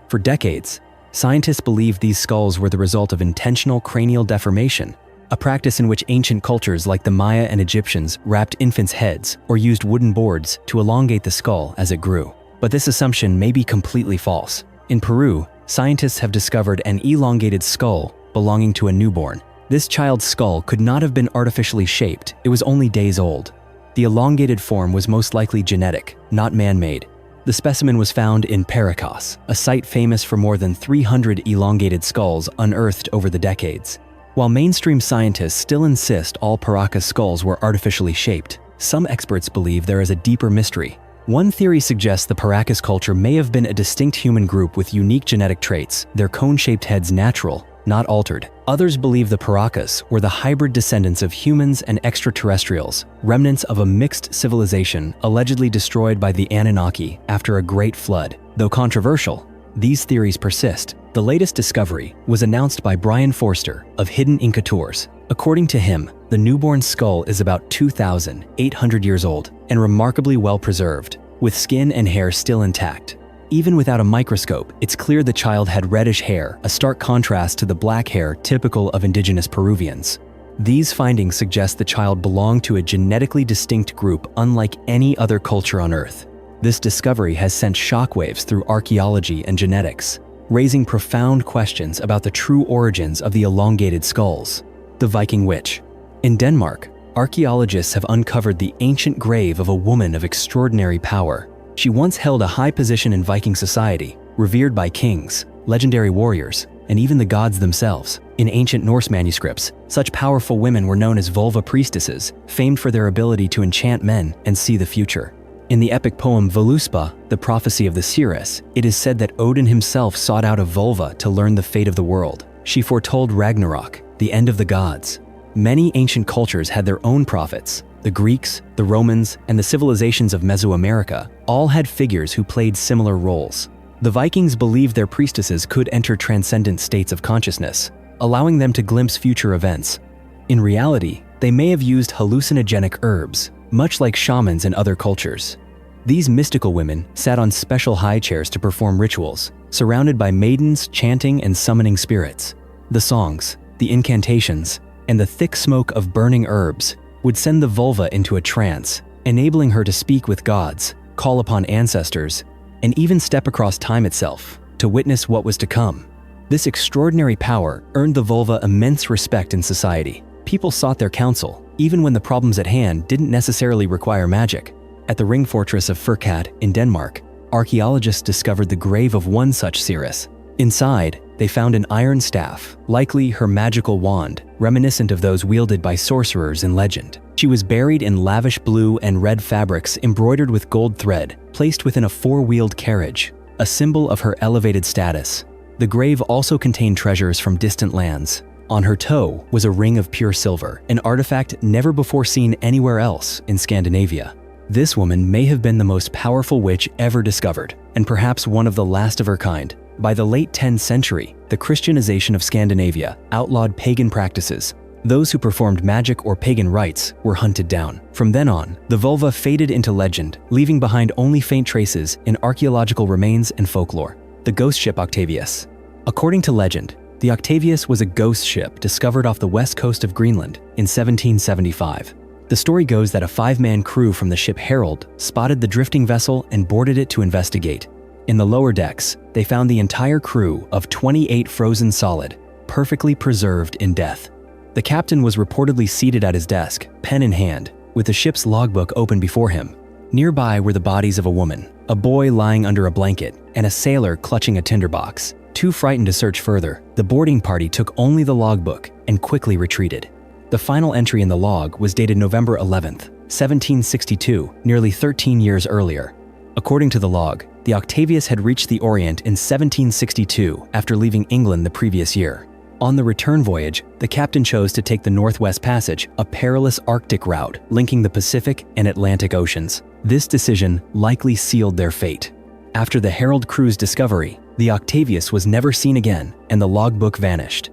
For decades, scientists believed these skulls were the result of intentional cranial deformation, a practice in which ancient cultures like the Maya and Egyptians wrapped infants' heads or used wooden boards to elongate the skull as it grew. But this assumption may be completely false. In Peru, scientists have discovered an elongated skull belonging to a newborn. This child's skull could not have been artificially shaped, it was only days old. The elongated form was most likely genetic, not man-made. The specimen was found in Paracas, a site famous for more than 300 elongated skulls unearthed over the decades. While mainstream scientists still insist all Paracas skulls were artificially shaped, some experts believe there is a deeper mystery. One theory suggests the Paracas culture may have been a distinct human group with unique genetic traits, their cone-shaped heads natural, not altered. Others believe the Paracas were the hybrid descendants of humans and extraterrestrials, remnants of a mixed civilization allegedly destroyed by the Anunnaki after a great flood. Though controversial, these theories persist. The latest discovery was announced by Brian Forster of Hidden Inca Tours. According to him, the newborn skull is about 2,800 years old and remarkably well preserved, with skin and hair still intact. Even without a microscope, it's clear the child had reddish hair, a stark contrast to the black hair typical of indigenous Peruvians. These findings suggest the child belonged to a genetically distinct group unlike any other culture on Earth. This discovery has sent shockwaves through archaeology and genetics, raising profound questions about the true origins of the elongated skulls. The Viking Witch. In Denmark, archaeologists have uncovered the ancient grave of a woman of extraordinary power. She once held a high position in Viking society, revered by kings, legendary warriors, and even the gods themselves. In ancient Norse manuscripts, such powerful women were known as vulva priestesses, famed for their ability to enchant men and see the future. In the epic poem Völuspá, the prophecy of the seeress, it is said that Odin himself sought out a vulva to learn the fate of the world. She foretold Ragnarok, the end of the gods. Many ancient cultures had their own prophets. The Greeks, the Romans, and the civilizations of Mesoamerica all had figures who played similar roles. The Vikings believed their priestesses could enter transcendent states of consciousness, allowing them to glimpse future events. In reality, they may have used hallucinogenic herbs, much like shamans in other cultures. These mystical women sat on special high chairs to perform rituals, surrounded by maidens chanting and summoning spirits. The songs, the incantations, and the thick smoke of burning herbs would send the vulva into a trance, enabling her to speak with gods, call upon ancestors, and even step across time itself to witness what was to come. This extraordinary power earned the vulva immense respect in society. People sought their counsel, even when the problems at hand didn't necessarily require magic. At the ring fortress of Furkat in Denmark, archaeologists discovered the grave of one such seeress. Inside, they found an iron staff, likely her magical wand, reminiscent of those wielded by sorcerers in legend. She was buried in lavish blue and red fabrics embroidered with gold thread, placed within a four-wheeled carriage, a symbol of her elevated status. The grave also contained treasures from distant lands. On her toe was a ring of pure silver, an artifact never before seen anywhere else in Scandinavia. This woman may have been the most powerful witch ever discovered, and perhaps one of the last of her kind. By the late 10th century, the Christianization of Scandinavia outlawed pagan practices. Those who performed magic or pagan rites were hunted down. From then on, the vulva faded into legend, leaving behind only faint traces in archaeological remains and folklore. The ghost ship Octavius. According to legend, the Octavius was a ghost ship discovered off the west coast of Greenland in 1775. The story goes that a 5-man crew from the ship Herald spotted the drifting vessel and boarded it to investigate. In the lower decks, they found the entire crew of 28 frozen solid, perfectly preserved in death. The captain was reportedly seated at his desk, pen in hand, with the ship's logbook open before him. Nearby were the bodies of a woman, a boy lying under a blanket, and a sailor clutching a tinderbox. Too frightened to search further, the boarding party took only the logbook and quickly retreated. The final entry in the log was dated November 11th, 1762, nearly 13 years earlier. According to the log, the Octavius had reached the Orient in 1762 after leaving England the previous year. On the return voyage, the captain chose to take the Northwest Passage, a perilous Arctic route linking the Pacific and Atlantic Oceans. This decision likely sealed their fate. After the Herald crew's discovery, the Octavius was never seen again and the logbook vanished.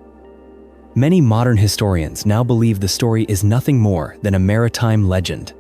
Many modern historians now believe the story is nothing more than a maritime legend.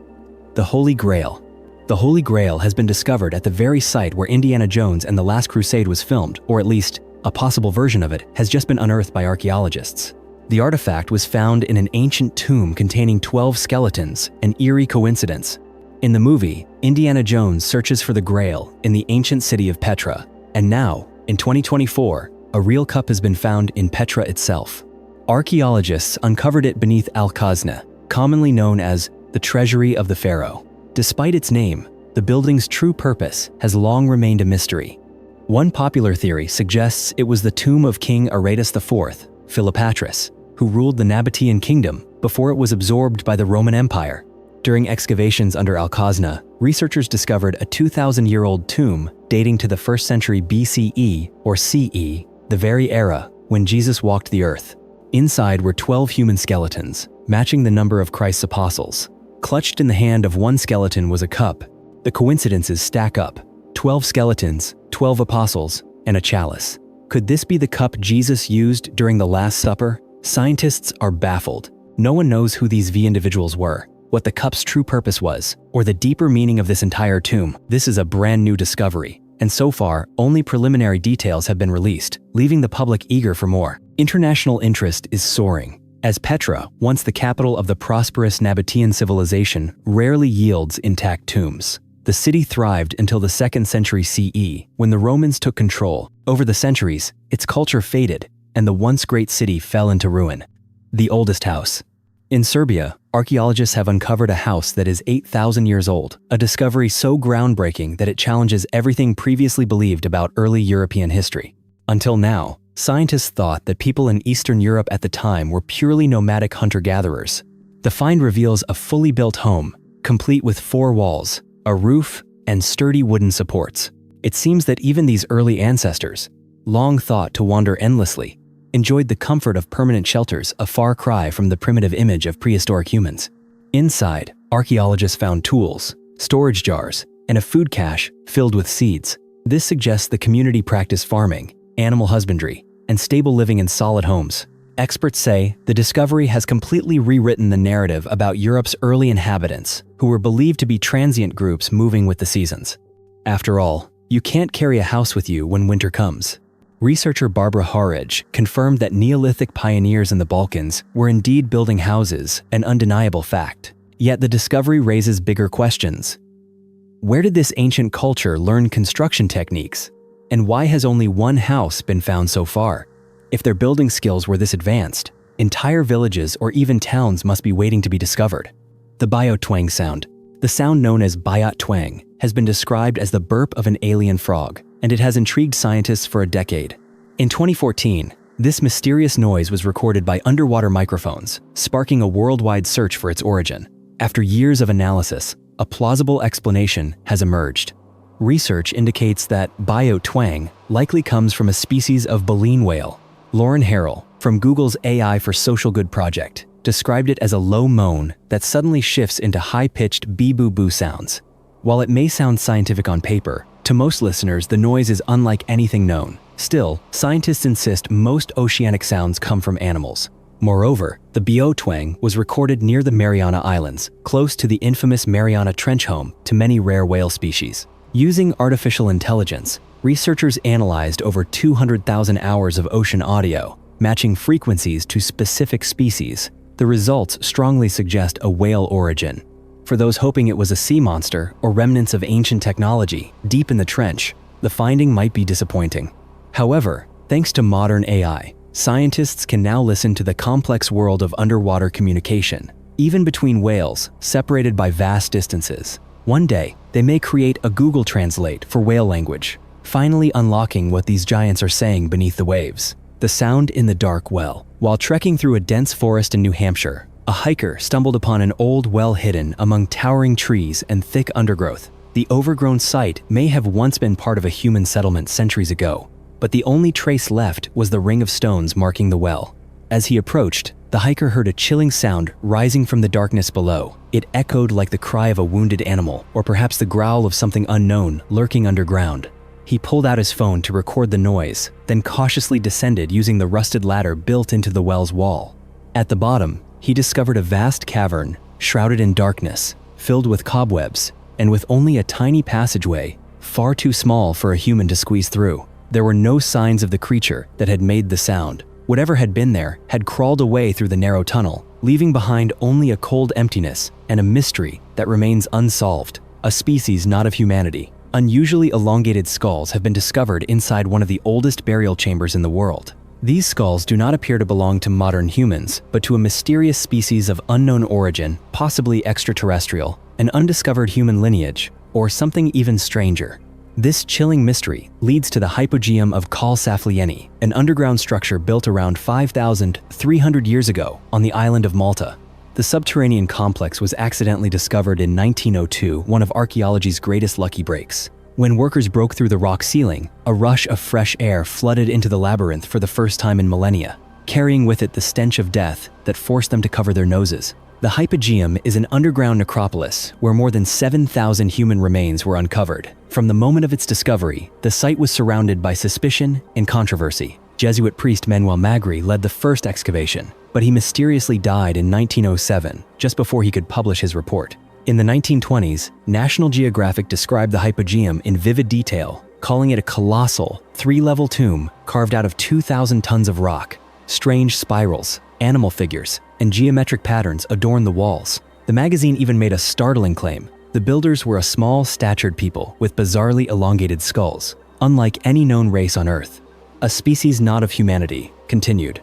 The Holy Grail. The Holy Grail has been discovered at the very site where Indiana Jones and the Last Crusade was filmed, or at least a possible version of it has just been unearthed by archaeologists. The artifact was found in an ancient tomb containing 12 skeletons, an eerie coincidence. In the movie, Indiana Jones searches for the Grail in the ancient city of Petra, and now, in 2024, a real cup has been found in Petra itself. Archaeologists uncovered it beneath Al-Khazna, commonly known as the Treasury of the Pharaoh. Despite its name, the building's true purpose has long remained a mystery. One popular theory suggests it was the tomb of King Aretas IV, Philopatris, who ruled the Nabatean kingdom before it was absorbed by the Roman Empire. During excavations under Al-Khazna, researchers discovered a 2,000-year-old tomb dating to the 1st century BCE or CE, the very era when Jesus walked the earth. Inside were 12 human skeletons, matching the number of Christ's apostles. Clutched in the hand of one skeleton was a cup. The coincidences stack up. 12 skeletons, 12 apostles, and a chalice. Could this be the cup Jesus used during the Last Supper? Scientists are baffled. No one knows who these individuals were, what the cup's true purpose was, or the deeper meaning of this entire tomb. This is a brand new discovery, and so far, only preliminary details have been released, leaving the public eager for more. International interest is soaring, as Petra, once the capital of the prosperous Nabatean civilization, rarely yields intact tombs. The city thrived until the 2nd century CE, when the Romans took control. Over the centuries, its culture faded, and the once great city fell into ruin. The oldest house. In Serbia, archaeologists have uncovered a house that is 8,000 years old, a discovery so groundbreaking that it challenges everything previously believed about early European history. Until now, scientists thought that people in Eastern Europe at the time were purely nomadic hunter-gatherers. The find reveals a fully built home, complete with 4 walls, a roof, and sturdy wooden supports. It seems that even these early ancestors, long thought to wander endlessly, enjoyed the comfort of permanent shelters, a far cry from the primitive image of prehistoric humans. Inside, archaeologists found tools, storage jars, and a food cache filled with seeds. This suggests the community practiced farming, animal husbandry, and stable living in solid homes. Experts say the discovery has completely rewritten the narrative about Europe's early inhabitants, who were believed to be transient groups moving with the seasons. After all, you can't carry a house with you when winter comes. Researcher Barbara Harridge confirmed that Neolithic pioneers in the Balkans were indeed building houses, an undeniable fact. Yet the discovery raises bigger questions. Where did this ancient culture learn construction techniques? And why has only one house been found so far? If their building skills were this advanced, entire villages or even towns must be waiting to be discovered. The bio-twang sound. The sound known as bio-twang has been described as the burp of an alien frog, and it has intrigued scientists for a decade. In 2014, this mysterious noise was recorded by underwater microphones, sparking a worldwide search for its origin. After years of analysis, a plausible explanation has emerged. Research indicates that bio-twang likely comes from a species of baleen whale. Lauren Harrell, from Google's AI for Social Good project, described it as a low moan that suddenly shifts into high-pitched bee-boo-boo sounds. While it may sound scientific on paper, to most listeners the noise is unlike anything known. Still, scientists insist most oceanic sounds come from animals. Moreover, the bio-twang was recorded near the Mariana Islands, close to the infamous Mariana Trench home to many rare whale species. Using artificial intelligence, researchers analyzed over 200,000 hours of ocean audio, matching frequencies to specific species. The results strongly suggest a whale origin. For those hoping it was a sea monster or remnants of ancient technology deep in the trench, the finding might be disappointing. However, thanks to modern AI, scientists can now listen to the complex world of underwater communication, even between whales separated by vast distances. One day, they may create a Google Translate for whale language, finally unlocking what these giants are saying beneath the waves. The sound in the dark well. While trekking through a dense forest in New Hampshire, a hiker stumbled upon an old well hidden among towering trees and thick undergrowth. The overgrown site may have once been part of a human settlement centuries ago, but the only trace left was the ring of stones marking the well. As he approached, the hiker heard a chilling sound rising from the darkness below. It echoed like the cry of a wounded animal, or perhaps the growl of something unknown lurking underground. He pulled out his phone to record the noise, then cautiously descended using the rusted ladder built into the well's wall. At the bottom, he discovered a vast cavern, shrouded in darkness, filled with cobwebs, and with only a tiny passageway, far too small for a human to squeeze through. There were no signs of the creature that had made the sound. Whatever had been there had crawled away through the narrow tunnel, leaving behind only a cold emptiness and a mystery that remains unsolved, a species not of humanity. Unusually elongated skulls have been discovered inside one of the oldest burial chambers in the world. These skulls do not appear to belong to modern humans, but to a mysterious species of unknown origin, possibly extraterrestrial, an undiscovered human lineage, or something even stranger. This chilling mystery leads to the Hypogeum of Saflieni, an underground structure built around 5,300 years ago on the island of Malta. The subterranean complex was accidentally discovered in 1902, one of archaeology's greatest lucky breaks. When workers broke through the rock ceiling, a rush of fresh air flooded into the labyrinth for the first time in millennia, carrying with it the stench of death that forced them to cover their noses. The Hypogeum is an underground necropolis where more than 7,000 human remains were uncovered. From the moment of its discovery, the site was surrounded by suspicion and controversy. Jesuit priest Manuel Magri led the first excavation, but he mysteriously died in 1907, just before he could publish his report. In the 1920s, National Geographic described the Hypogeum in vivid detail, calling it a colossal, 3-level tomb carved out of 2,000 tons of rock. Strange spirals, animal figures, and geometric patterns adorn the walls. The magazine even made a startling claim. The builders were a small-statured people with bizarrely elongated skulls, unlike any known race on Earth. A species not of humanity, continued.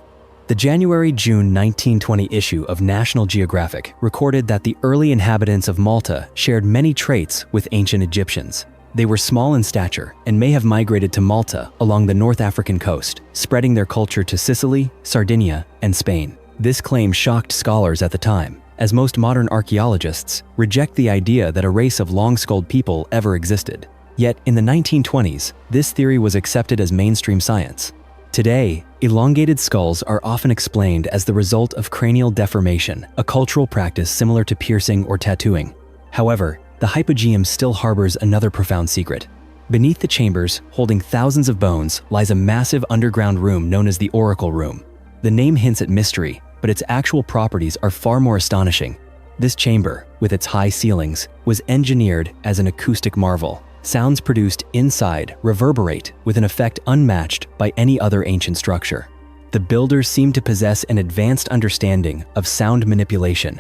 The January-June 1920 issue of National Geographic recorded that the early inhabitants of Malta shared many traits with ancient Egyptians. They were small in stature and may have migrated to Malta along the North African coast, spreading their culture to Sicily, Sardinia, and Spain. This claim shocked scholars at the time, as most modern archaeologists reject the idea that a race of long-skulled people ever existed. Yet, in the 1920s, this theory was accepted as mainstream science. Today, elongated skulls are often explained as the result of cranial deformation, a cultural practice similar to piercing or tattooing. However, the Hypogeum still harbors another profound secret. Beneath the chambers, holding thousands of bones, lies a massive underground room known as the Oracle Room. The name hints at mystery, but its actual properties are far more astonishing. This chamber, with its high ceilings, was engineered as an acoustic marvel. Sounds produced inside reverberate with an effect unmatched by any other ancient structure. The builders seem to possess an advanced understanding of sound manipulation,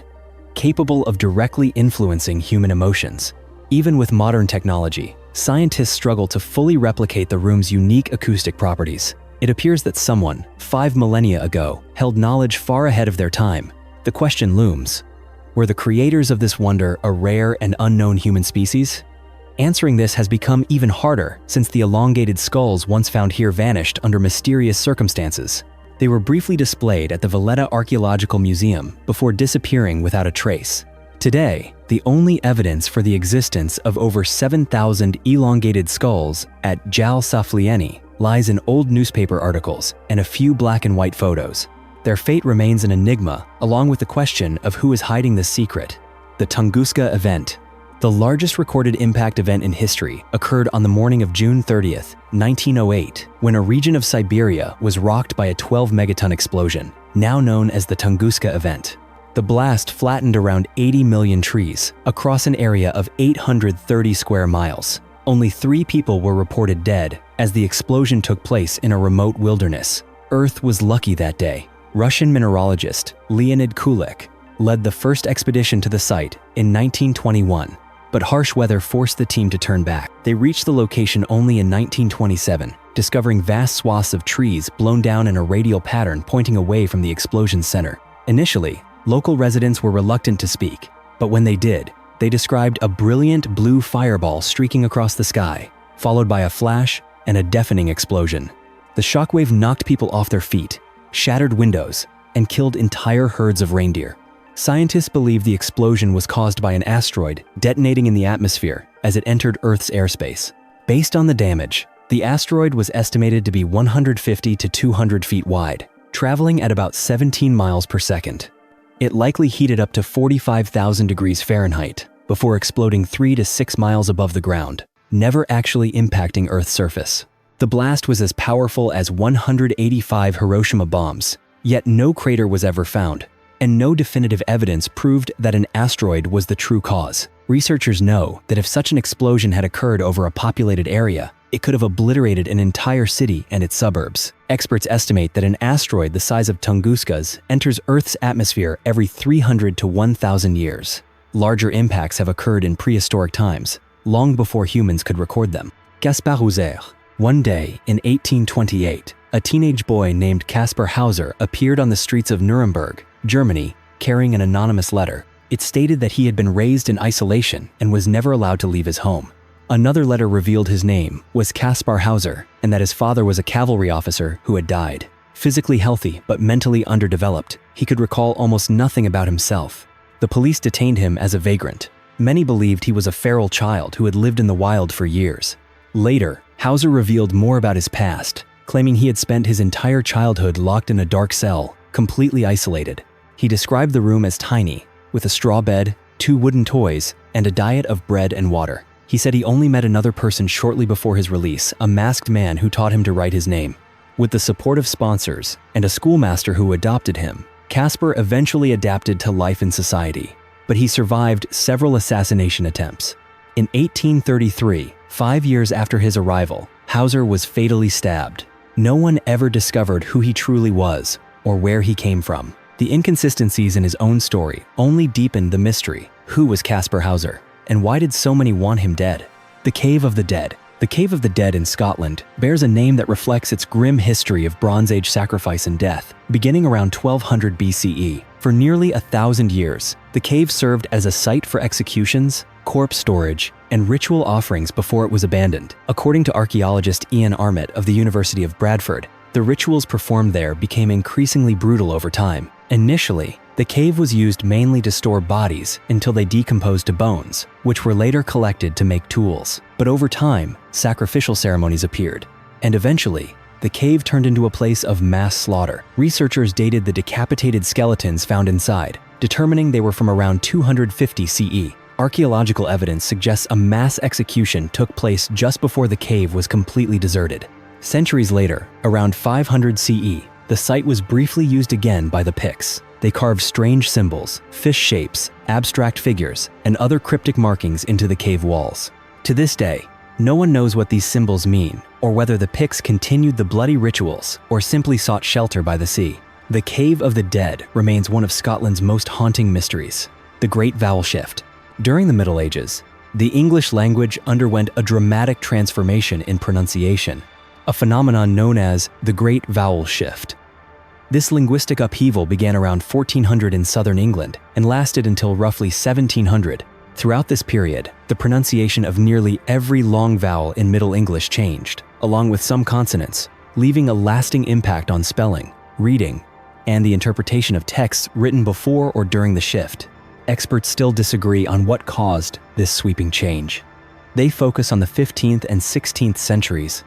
capable of directly influencing human emotions. Even with modern technology, scientists struggle to fully replicate the room's unique acoustic properties. It appears that someone, 5 millennia ago, held knowledge far ahead of their time. The question looms: were the creators of this wonder a rare and unknown human species? Answering this has become even harder since the elongated skulls once found here vanished under mysterious circumstances. They were briefly displayed at the Valletta Archaeological Museum before disappearing without a trace. Today, the only evidence for the existence of over 7,000 elongated skulls at Jal Saflieni lies in old newspaper articles and a few black and white photos. Their fate remains an enigma, along with the question of who is hiding the secret. The Tunguska event. The largest recorded impact event in history occurred on the morning of June 30th, 1908, when a region of Siberia was rocked by a 12-megaton explosion, now known as the Tunguska event. The blast flattened around 80 million trees across an area of 830 square miles. Only 3 people were reported dead as the explosion took place in a remote wilderness. Earth was lucky that day. Russian mineralogist Leonid Kulik led the first expedition to the site in 1921. But harsh weather forced the team to turn back. They reached the location only in 1927, discovering vast swaths of trees blown down in a radial pattern pointing away from the explosion's center. Initially, local residents were reluctant to speak, but when they did, they described a brilliant blue fireball streaking across the sky, followed by a flash and a deafening explosion. The shockwave knocked people off their feet, shattered windows, and killed entire herds of reindeer. Scientists believe the explosion was caused by an asteroid detonating in the atmosphere as it entered Earth's airspace. Based on the damage, The asteroid was estimated to be 150 to 200 feet wide, traveling at about 17 miles per second. It likely heated up to 45,000 degrees Fahrenheit before exploding 3 to 6 miles above the ground, never actually impacting Earth's surface. The blast was as powerful as 185 Hiroshima bombs, yet no crater was ever found, and no definitive evidence proved that an asteroid was the true cause. Researchers know that if such an explosion had occurred over a populated area, it could have obliterated an entire city and its suburbs. Experts estimate that an asteroid the size of Tunguska's enters Earth's atmosphere every 300 to 1,000 years. Larger impacts have occurred in prehistoric times, long before humans could record them. Caspar Hauser. One day in 1828, a teenage boy named Caspar Hauser appeared on the streets of Nuremberg, Germany, carrying an anonymous letter. It stated that he had been raised in isolation and was never allowed to leave his home. Another letter revealed his name was Caspar Hauser and that his father was a cavalry officer who had died. Physically healthy but mentally underdeveloped, he could recall almost nothing about himself. The police detained him as a vagrant. Many believed he was a feral child who had lived in the wild for years. Later, Hauser revealed more about his past, claiming he had spent his entire childhood locked in a dark cell, completely isolated. He described the room as tiny, with a straw bed, 2 wooden toys, and a diet of bread and water. He said he only met another person shortly before his release, a masked man who taught him to write his name. With the support of sponsors and a schoolmaster who adopted him, Caspar eventually adapted to life in society, but he survived several assassination attempts. In 1833, 5 years after his arrival, Hauser was fatally stabbed. No one ever discovered who he truly was or where he came from. The inconsistencies in his own story only deepened the mystery. Who was Caspar Hauser? And why did so many want him dead? The Cave of the Dead. The Cave of the Dead in Scotland bears a name that reflects its grim history of Bronze Age sacrifice and death, beginning around 1200 BCE. For nearly 1,000 years, the cave served as a site for executions, corpse storage, and ritual offerings before it was abandoned. According to archaeologist Ian Armitt of the University of Bradford, the rituals performed there became increasingly brutal over time. Initially, the cave was used mainly to store bodies until they decomposed to bones, which were later collected to make tools. But over time, sacrificial ceremonies appeared, and eventually, the cave turned into a place of mass slaughter. Researchers dated the decapitated skeletons found inside, determining they were from around 250 CE. Archaeological evidence suggests a mass execution took place just before the cave was completely deserted. Centuries later, around 500 CE, the site was briefly used again by the Picts. They carved strange symbols, fish shapes, abstract figures, and other cryptic markings into the cave walls. To this day, no one knows what these symbols mean, or whether the Picts continued the bloody rituals or simply sought shelter by the sea. The Cave of the Dead remains one of Scotland's most haunting mysteries. The Great Vowel Shift. During the Middle Ages, the English language underwent a dramatic transformation in pronunciation, a phenomenon known as the Great Vowel Shift. This linguistic upheaval began around 1400 in southern England and lasted until roughly 1700. Throughout this period, the pronunciation of nearly every long vowel in Middle English changed, along with some consonants, leaving a lasting impact on spelling, reading, and the interpretation of texts written before or during the shift. Experts still disagree on what caused this sweeping change. They focus on the 15th and 16th centuries,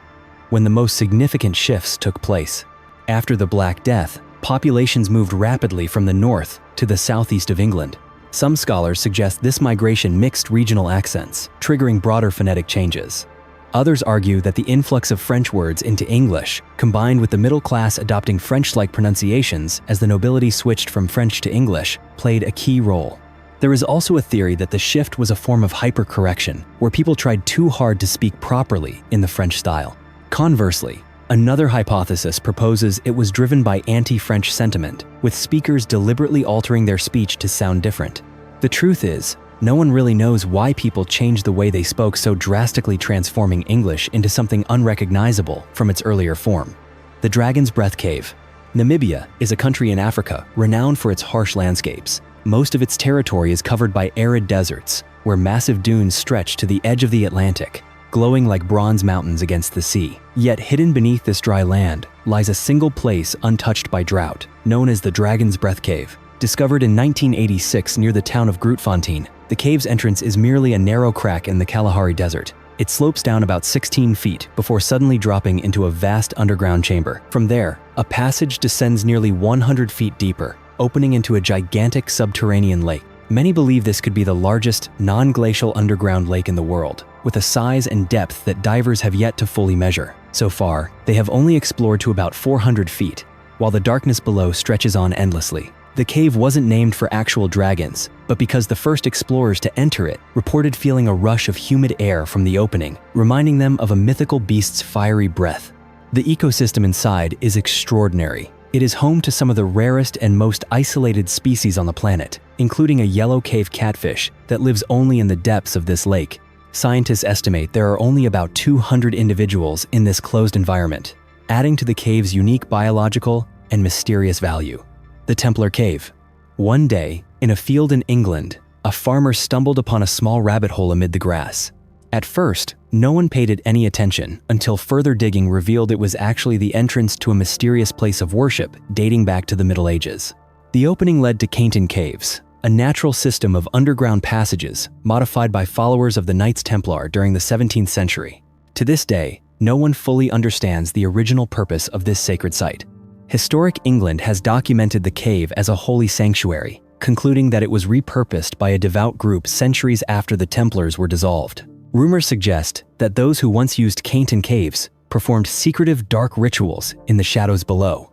when the most significant shifts took place. After the Black Death, populations moved rapidly from the north to the southeast of England. Some scholars suggest this migration mixed regional accents, triggering broader phonetic changes. Others argue that the influx of French words into English, combined with the middle class adopting French-like pronunciations as the nobility switched from French to English, played a key role. There is also a theory that the shift was a form of hypercorrection, where people tried too hard to speak properly in the French style. Conversely, another hypothesis proposes it was driven by anti-French sentiment, with speakers deliberately altering their speech to sound different. The truth is, no one really knows why people changed the way they spoke, so drastically transforming English into something unrecognizable from its earlier form. The Dragon's Breath Cave. Namibia is a country in Africa renowned for its harsh landscapes. Most of its territory is covered by arid deserts, where massive dunes stretch to the edge of the Atlantic, glowing like bronze mountains against the sea. Yet hidden beneath this dry land lies a single place untouched by drought, known as the Dragon's Breath Cave. Discovered in 1986 near the town of Grootfontein, the cave's entrance is merely a narrow crack in the Kalahari Desert. It slopes down about 16 feet before suddenly dropping into a vast underground chamber. From there, a passage descends nearly 100 feet deeper, opening into a gigantic subterranean lake. Many believe this could be the largest non-glacial underground lake in the world, with a size and depth that divers have yet to fully measure. So far, they have only explored to about 400 feet, while the darkness below stretches on endlessly. The cave wasn't named for actual dragons, but because the first explorers to enter it reported feeling a rush of humid air from the opening, reminding them of a mythical beast's fiery breath. The ecosystem inside is extraordinary. It is home to some of the rarest and most isolated species on the planet, including a yellow cave catfish that lives only in the depths of this lake. Scientists estimate there are only about 200 individuals in this closed environment, adding to the cave's unique biological and mysterious value. The Templar Cave. One day, in a field in England, a farmer stumbled upon a small rabbit hole amid the grass. At first, no one paid it any attention until further digging revealed it was actually the entrance to a mysterious place of worship dating back to the Middle Ages. The opening led to Cainton Caves, a natural system of underground passages modified by followers of the Knights Templar during the 17th century. To this day, no one fully understands the original purpose of this sacred site. Historic England has documented the cave as a holy sanctuary, concluding that it was repurposed by a devout group centuries after the Templars were dissolved. Rumors suggest that those who once used Cainton Caves performed secretive dark rituals in the shadows below.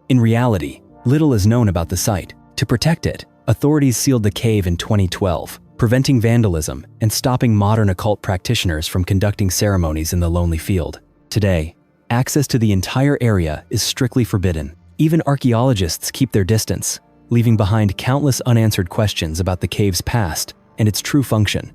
In reality, little is known about the site. To protect it, authorities sealed the cave in 2012, preventing vandalism and stopping modern occult practitioners from conducting ceremonies in the lonely field. Today, access to the entire area is strictly forbidden. Even archaeologists keep their distance, leaving behind countless unanswered questions about the cave's past and its true function.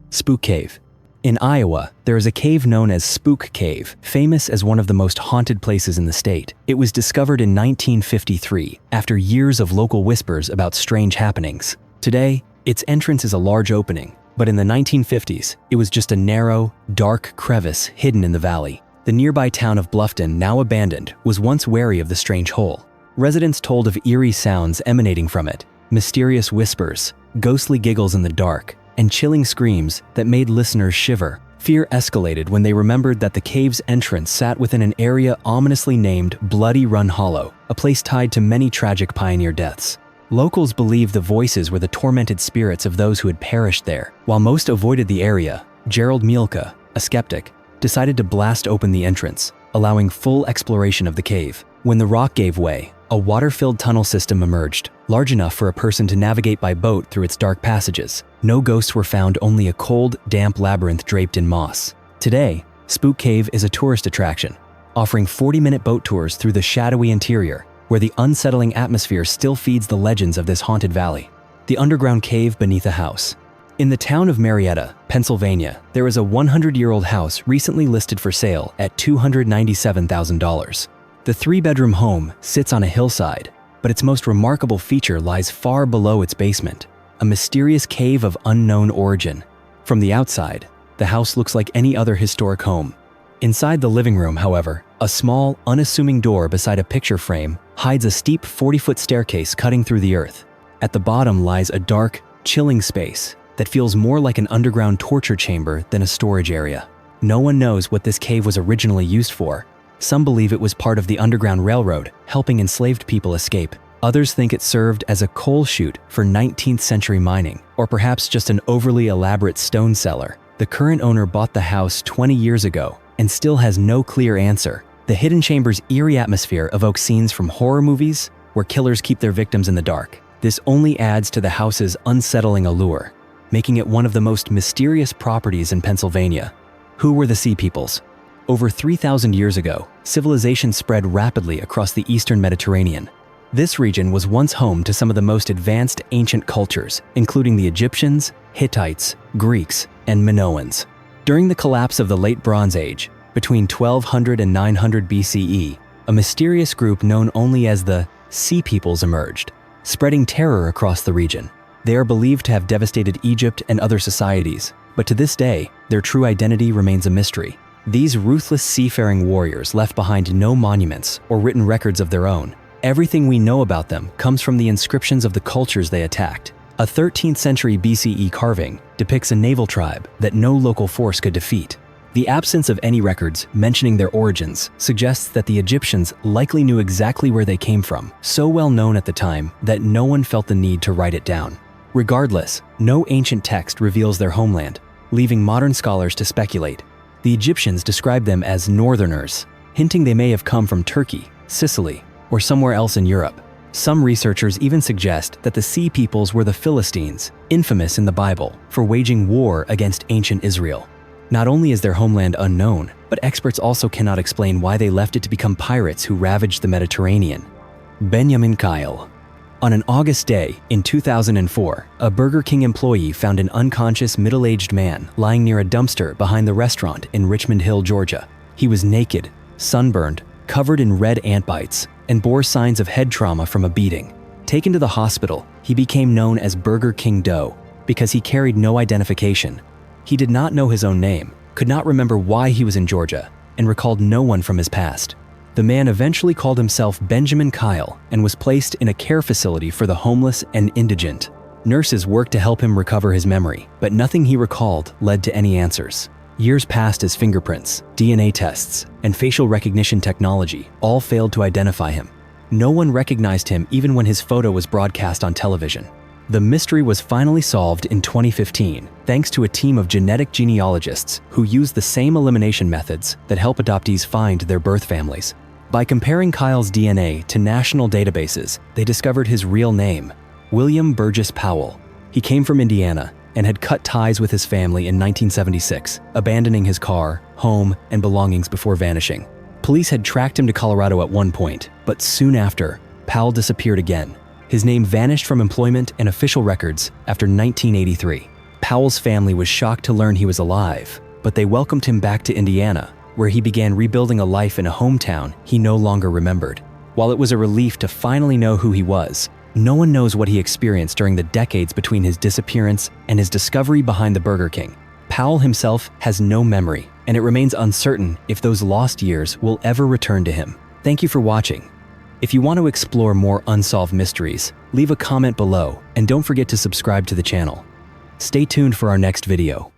Spook Cave. In Iowa, there is a cave known as Spook Cave, famous as one of the most haunted places in the state. It was discovered in 1953, after years of local whispers about strange happenings. Today, its entrance is a large opening, but in the 1950s, it was just a narrow, dark crevice hidden in the valley. The nearby town of Bluffton, now abandoned, was once wary of the strange hole. Residents told of eerie sounds emanating from it, mysterious whispers, ghostly giggles in the dark, and chilling screams that made listeners shiver. Fear escalated when they remembered that the cave's entrance sat within an area ominously named Bloody Run Hollow, a place tied to many tragic pioneer deaths. Locals believed the voices were the tormented spirits of those who had perished there. While most avoided the area, Gerald Mielke, a skeptic, decided to blast open the entrance, allowing full exploration of the cave. When the rock gave way, a water-filled tunnel system emerged, large enough for a person to navigate by boat through its dark passages. No ghosts were found, only a cold, damp labyrinth draped in moss. Today, Spook Cave is a tourist attraction, offering 40-minute boat tours through the shadowy interior, where the unsettling atmosphere still feeds the legends of this haunted valley. The underground cave beneath a house. In the town of Marietta, Pennsylvania, there is a 100-year-old house recently listed for sale at $297,000. The 3-bedroom home sits on a hillside, but its most remarkable feature lies far below its basement, a mysterious cave of unknown origin. From the outside, the house looks like any other historic home. Inside the living room, however, a small, unassuming door beside a picture frame hides a steep 40-foot staircase cutting through the earth. At the bottom lies a dark, chilling space that feels more like an underground torture chamber than a storage area. No one knows what this cave was originally used for. Some believe it was part of the Underground Railroad, helping enslaved people escape. Others think it served as a coal chute for 19th century mining, or perhaps just an overly elaborate stone cellar. The current owner bought the house 20 years ago and still has no clear answer. The hidden chamber's eerie atmosphere evokes scenes from horror movies where killers keep their victims in the dark. This only adds to the house's unsettling allure, making it one of the most mysterious properties in Pennsylvania. Who were the Sea Peoples? Over 3,000 years ago, civilization spread rapidly across the eastern Mediterranean. This region was once home to some of the most advanced ancient cultures, including the Egyptians, Hittites, Greeks, and Minoans. During the collapse of the Late Bronze Age, between 1200 and 900 BCE, a mysterious group known only as the Sea Peoples emerged, spreading terror across the region. They are believed to have devastated Egypt and other societies, but to this day, their true identity remains a mystery. These ruthless seafaring warriors left behind no monuments or written records of their own. Everything we know about them comes from the inscriptions of the cultures they attacked. A 13th century BCE carving depicts a naval tribe that no local force could defeat. The absence of any records mentioning their origins suggests that the Egyptians likely knew exactly where they came from, so well known at the time that no one felt the need to write it down. Regardless, no ancient text reveals their homeland, leaving modern scholars to speculate. The Egyptians describe them as northerners, hinting they may have come from Turkey, Sicily, or somewhere else in Europe. Some researchers even suggest that the Sea Peoples were the Philistines, infamous in the Bible for waging war against ancient Israel. Not only is their homeland unknown, but experts also cannot explain why they left it to become pirates who ravaged the Mediterranean. Benjamin Kyle. On an August day in 2004, a Burger King employee found an unconscious middle-aged man lying near a dumpster behind the restaurant in Richmond Hill, Georgia. He was naked, sunburned, covered in red ant bites, and bore signs of head trauma from a beating. Taken to the hospital, he became known as Burger King Doe because he carried no identification. He did not know his own name, could not remember why he was in Georgia, and recalled no one from his past. The man eventually called himself Benjamin Kyle and was placed in a care facility for the homeless and indigent. Nurses worked to help him recover his memory, but nothing he recalled led to any answers. Years passed as fingerprints, DNA tests, and facial recognition technology all failed to identify him. No one recognized him even when his photo was broadcast on television. The mystery was finally solved in 2015 thanks to a team of genetic genealogists who used the same elimination methods that help adoptees find their birth families. By comparing Kyle's DNA to national databases, they discovered his real name, William Burgess Powell. He came from Indiana and had cut ties with his family in 1976, abandoning his car, home, and belongings before vanishing. Police had tracked him to Colorado at one point, but soon after, Powell disappeared again. His name vanished from employment and official records after 1983. Powell's family was shocked to learn he was alive, but they welcomed him back to Indiana, where he began rebuilding a life in a hometown he no longer remembered. While it was a relief to finally know who he was, no one knows what he experienced during the decades between his disappearance and his discovery behind the Burger King. Powell himself has no memory, and it remains uncertain if those lost years will ever return to him. Thank you for watching. If you want to explore more unsolved mysteries, leave a comment below and don't forget to subscribe to the channel. Stay tuned for our next video.